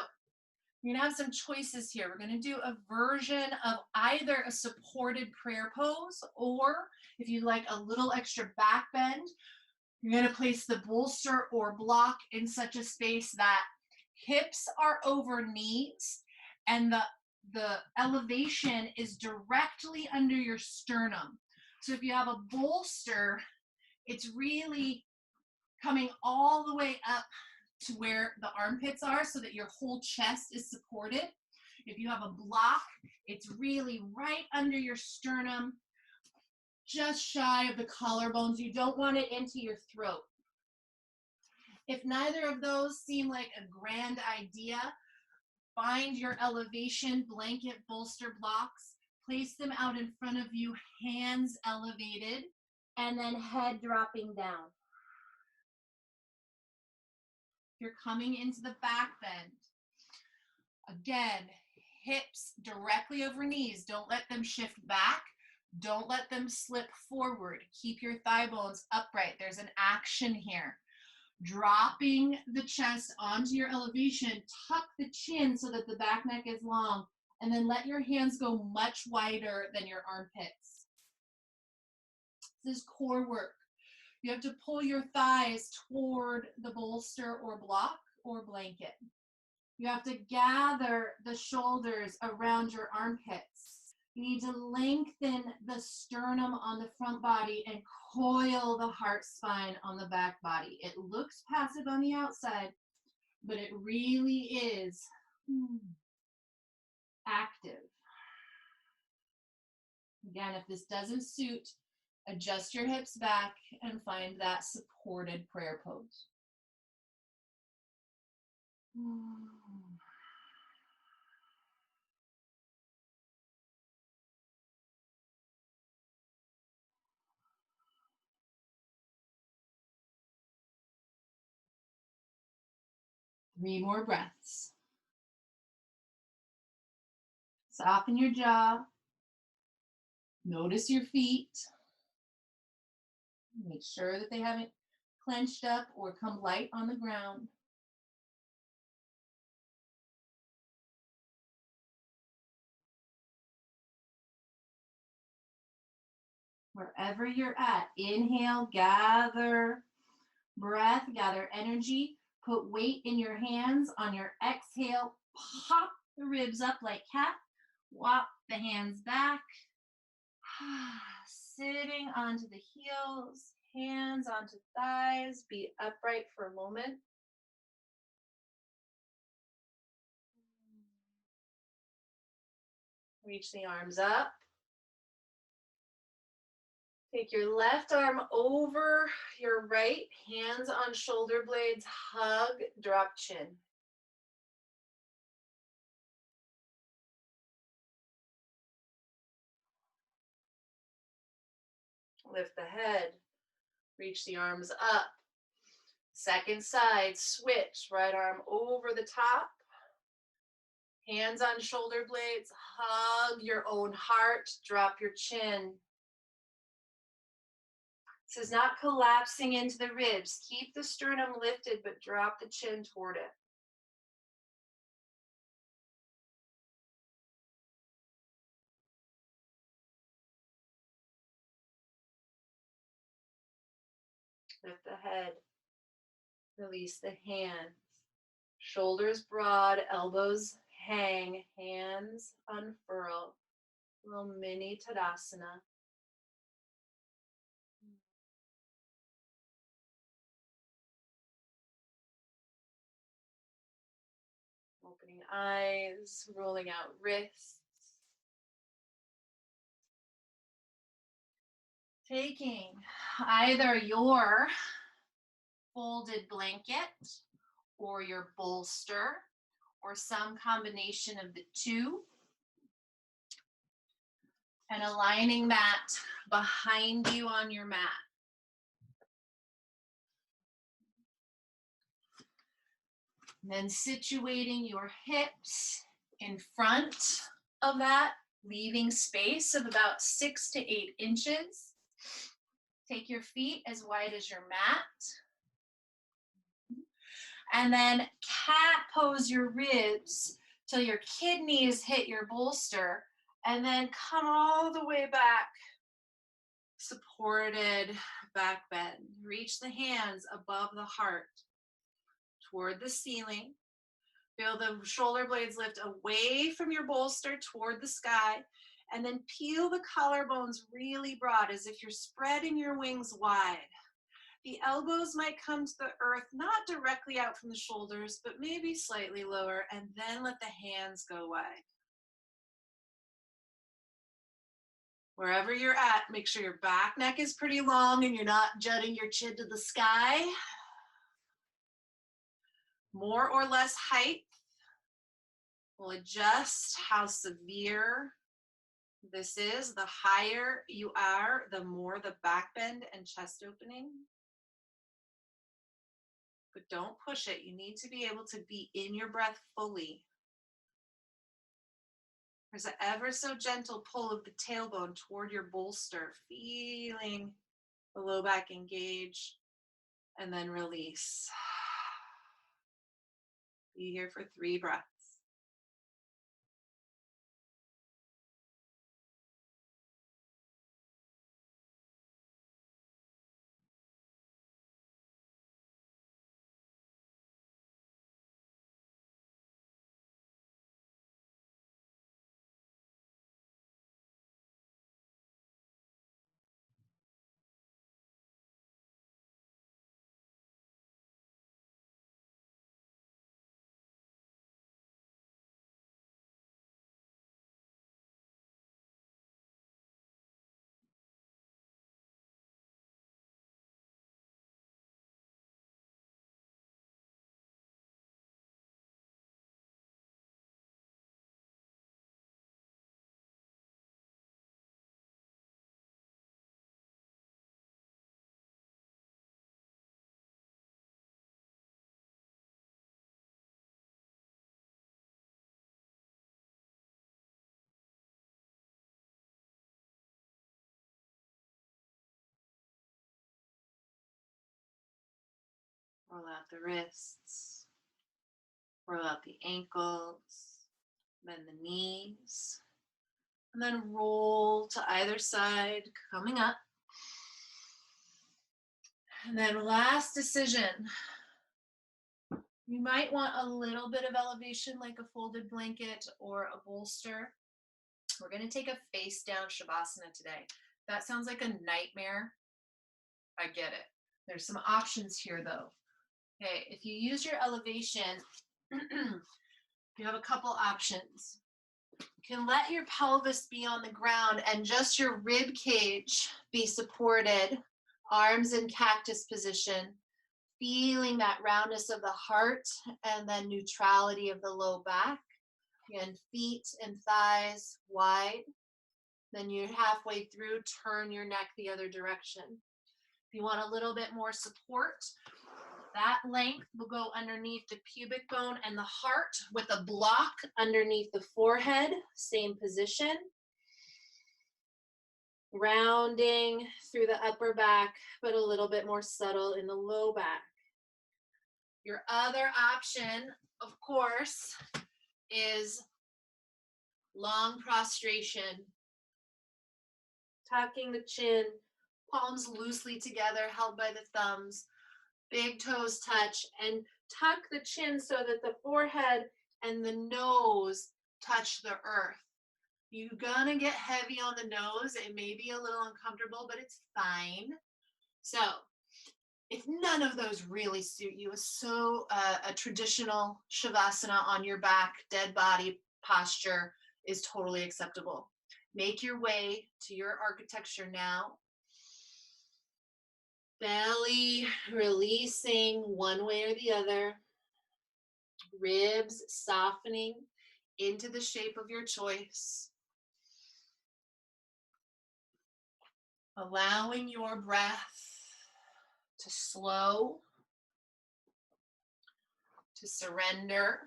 we're gonna have some choices here. We're gonna do a version of either a supported prayer pose, or if you like a little extra back bend, you're going to place the bolster or block in such a space that hips are over knees and the elevation is directly under your sternum. So if you have a bolster, it's really coming all the way up to where the armpits are so that your whole chest is supported. If you have a block, it's really right under your sternum, just shy of the collarbones. You don't want it into your throat. If neither of those seem like a grand idea, find your elevation blanket bolster blocks, place them out in front of you, hands elevated, and then head dropping down. You're coming into the back bend. Again, hips directly over knees. Don't let them shift back. Don't let them slip forward. Keep your thigh bones upright. There's an action here. Dropping the chest onto your elevation, tuck the chin so that the back neck is long, and then let your hands go much wider than your armpits. This is core work. You have to pull your thighs toward the bolster or block or blanket. You have to gather the shoulders around your armpits. You need to lengthen the sternum on the front body and coil the heart spine on the back body. It looks passive on the outside, but it really is active. Again, if this doesn't suit, adjust your hips back and find that supported prayer pose. 3 more breaths. Soften your jaw. Notice your feet. Make sure that they haven't clenched up or come light on the ground. Wherever you're at, inhale, gather breath, gather energy. Put weight in your hands. On your exhale, pop the ribs up like cat. Walk the hands back. Sitting onto the heels, hands onto thighs. Be upright for a moment. Reach the arms up. Take your left arm over your right, hands on shoulder blades, hug, drop chin. Lift the head, reach the arms up. Second side, switch, right arm over the top. Hands on shoulder blades, hug your own heart, drop your chin. This is not collapsing into the ribs. Keep the sternum lifted, but drop the chin toward it. Lift the head. Release the hands. Shoulders broad, elbows hang, hands unfurl. Little mini Tadasana. Opening eyes, rolling out wrists. Taking either your folded blanket or your bolster or some combination of the two, and aligning that behind you on your mat. And then situating your hips in front of that, leaving space of about 6 to 8 inches. Take your feet as wide as your mat. And then cat pose your ribs till your kidneys hit your bolster, and then come all the way back. Supported back bend. Reach the hands above the heart toward the ceiling. Feel the shoulder blades lift away from your bolster toward the sky, and then peel the collarbones really broad as if you're spreading your wings wide. The elbows might come to the earth, not directly out from the shoulders, but maybe slightly lower, and then let the hands go wide. Wherever you're at, make sure your back neck is pretty long and you're not jutting your chin to the sky. More or less height will adjust how severe this is. The higher you are, the more the back bend and chest opening. But don't push it. You need to be able to be in your breath fully. There's an ever so gentle pull of the tailbone toward your bolster, feeling the low back engage, and then release. Be here for 3 breaths. Roll out the wrists, roll out the ankles, bend the knees, and then roll to either side, coming up. And then last decision. You might want a little bit of elevation like a folded blanket or a bolster. We're going to take a face down Shavasana today. That sounds like a nightmare. I get it. There's some options here though. Okay, if you use your elevation, you have a couple options. You can let your pelvis be on the ground and just your rib cage be supported, arms in cactus position, feeling that roundness of the heart and then neutrality of the low back. Again, feet and thighs wide. Then you're halfway through, turn your neck the other direction. If you want a little bit more support, that length will go underneath the pubic bone and the heart with a block underneath the forehead, same position. Rounding through the upper back, but a little bit more subtle in the low back. Your other option, of course, is long prostration. Tucking the chin, palms loosely together, held by the thumbs. Big toes touch, and tuck the chin so that the forehead and the nose touch the earth. You're gonna get heavy on the nose. It may be a little uncomfortable, but it's fine. So if none of those really suit you, a traditional Shavasana on your back, dead body posture is totally acceptable. Make your way to your architecture now. Belly releasing one way or the other. Ribs softening into the shape of your choice. Allowing your breath to slow, to surrender.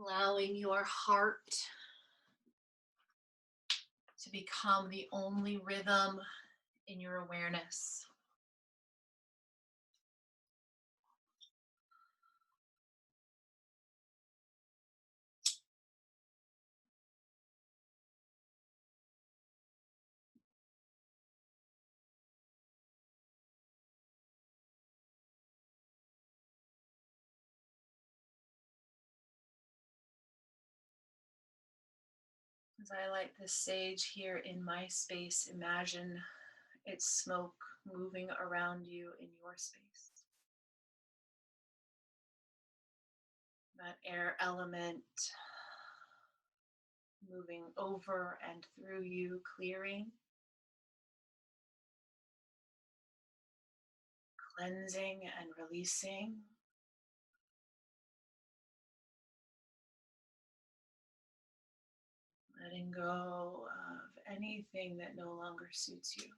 Allowing your heart to become the only rhythm in your awareness. As I light this sage here in my space, imagine its smoke moving around you in your space. that air element moving over and through you, clearing, cleansing, and releasing. Letting go of anything that no longer suits you.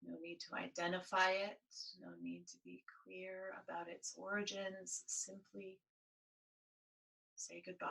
No need to identify it, no need to be clear about its origins. Simply say goodbye.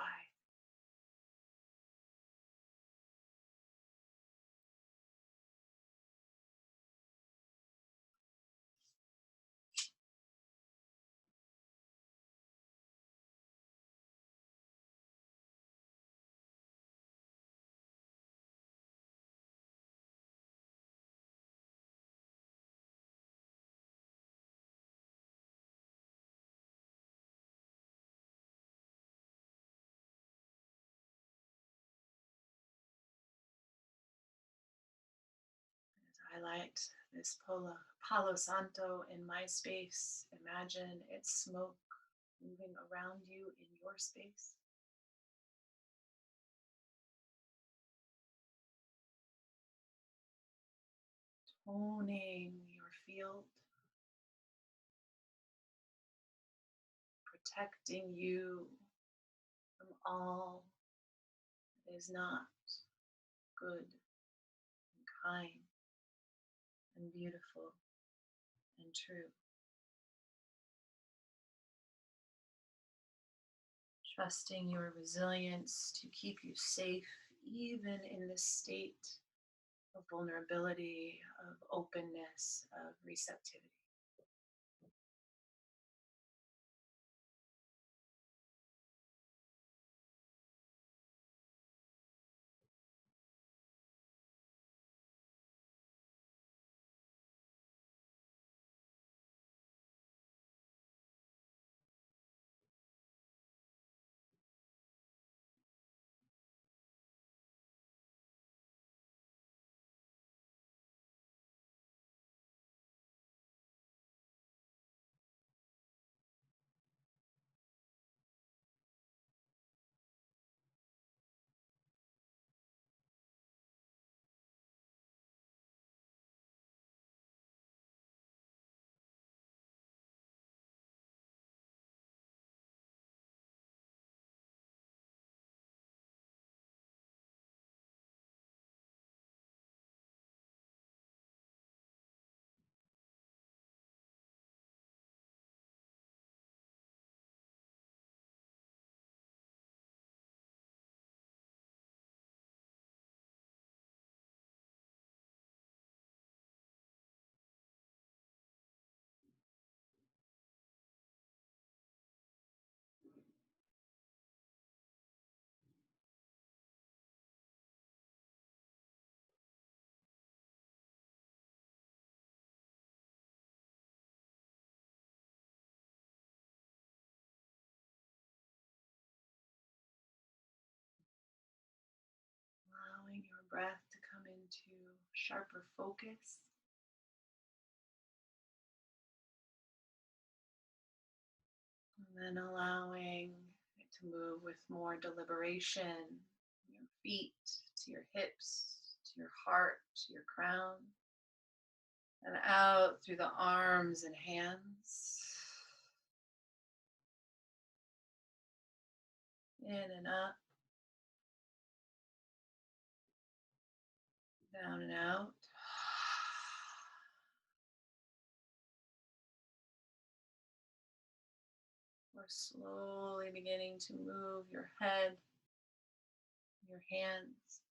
I light this Palo Santo in my space. Imagine its smoke moving around you in your space. Toning your field, protecting you from all that is not good and kind and beautiful and true. Trusting your resilience to keep you safe, even in this state of vulnerability, of openness, of receptivity. Allowing your breath to come into sharper focus. And then allowing it to move with more deliberation. Your feet to your hips, to your heart, to your crown. And out through the arms and hands. In and up. Down and out. We're slowly beginning to move your head, your hands,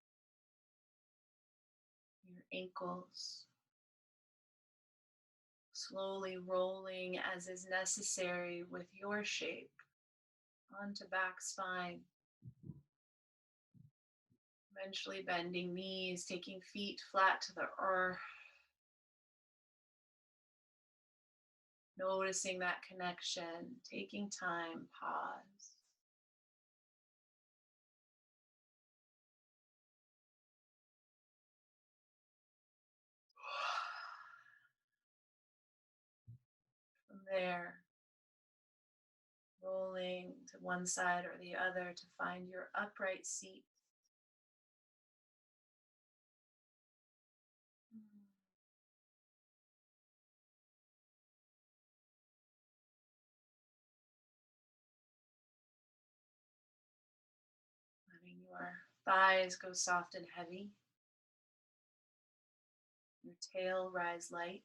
your ankles. Slowly rolling as is necessary with your shape onto back spine. Eventually bending knees, taking feet flat to the earth. Noticing that connection, taking time, pause. From there, rolling to one side or the other to find your upright seat. Letting your thighs go soft and heavy, your tail rise light,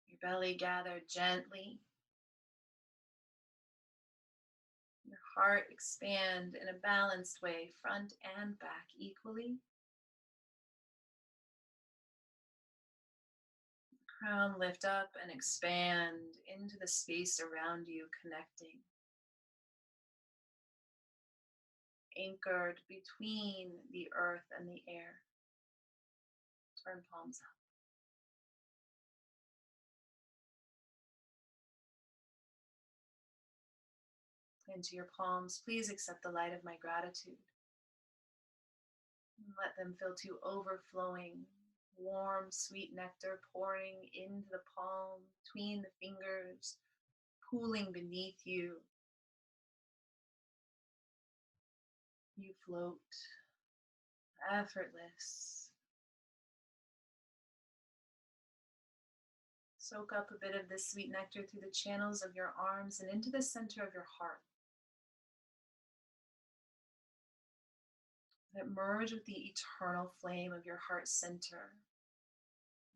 your belly gather gently, your heart expand in a balanced way, front and back equally. Crown lift up and expand into the space around you, connecting, anchored between the earth and the air. Turn palms up. Into your palms, please accept the light of my gratitude. And let them fill to overflowing, warm, sweet nectar pouring into the palm, between the fingers, pooling beneath you. You float, effortless. Soak up a bit of this sweet nectar through the channels of your arms and into the center of your heart. Let it merge with the eternal flame of your heart center.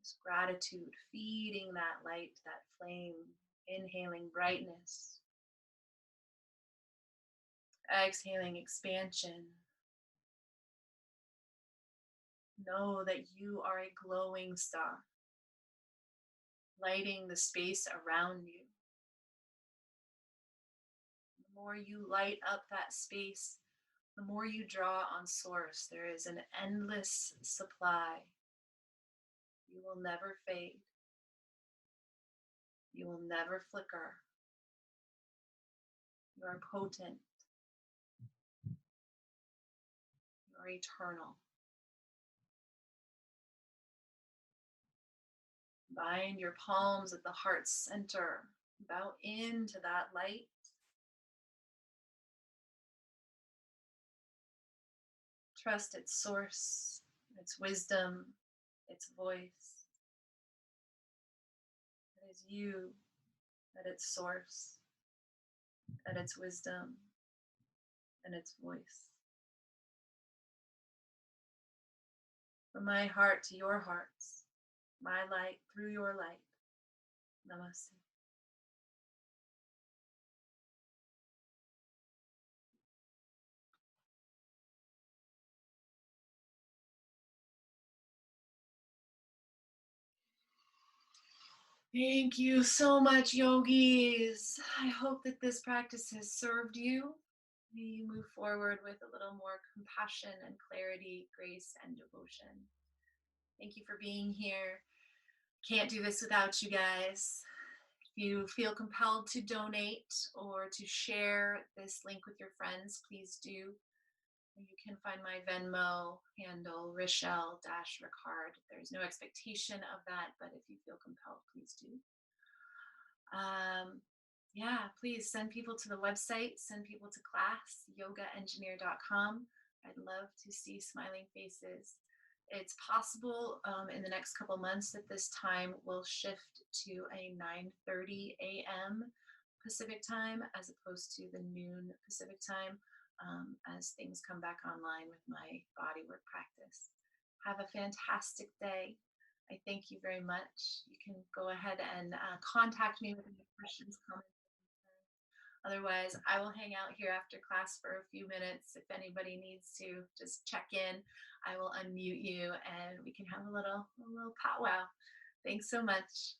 This gratitude, feeding that light, that flame, inhaling brightness, exhaling expansion. Know that you are a glowing star, lighting the space around you. The more you light up that space, the more you draw on source. There is an endless supply. You will never fade. You will never flicker. You are potent. You are eternal. Bind your palms at the heart center. Bow into that light. Trust its source, its wisdom, its voice. It is you at its source, at its wisdom, and its voice. From my heart to your hearts, my light through your light. Namaste. Thank you so much, yogis. I hope that this practice has served you. May you move forward with a little more compassion and clarity, grace and devotion. Thank you for being here. Can't do this without you guys. If you feel compelled to donate or to share this link with your friends, please do. You can find my Venmo handle, Richelle-Ricard. There's no expectation of that, but if you feel compelled, please do. Yeah, please send people to the website, send people to class, yogaengineer.com. I'd love to see smiling faces. It's possible in the next couple months that this time will shift to a 9:30 a.m. Pacific time as opposed to the noon Pacific time as things come back online with my bodywork practice. Have a fantastic day. I thank you very much. You can go ahead and contact me with any questions, comments. Otherwise, I will hang out here after class for a few minutes. If anybody needs to just check in, I will unmute you and we can have a little powwow. Thanks so much.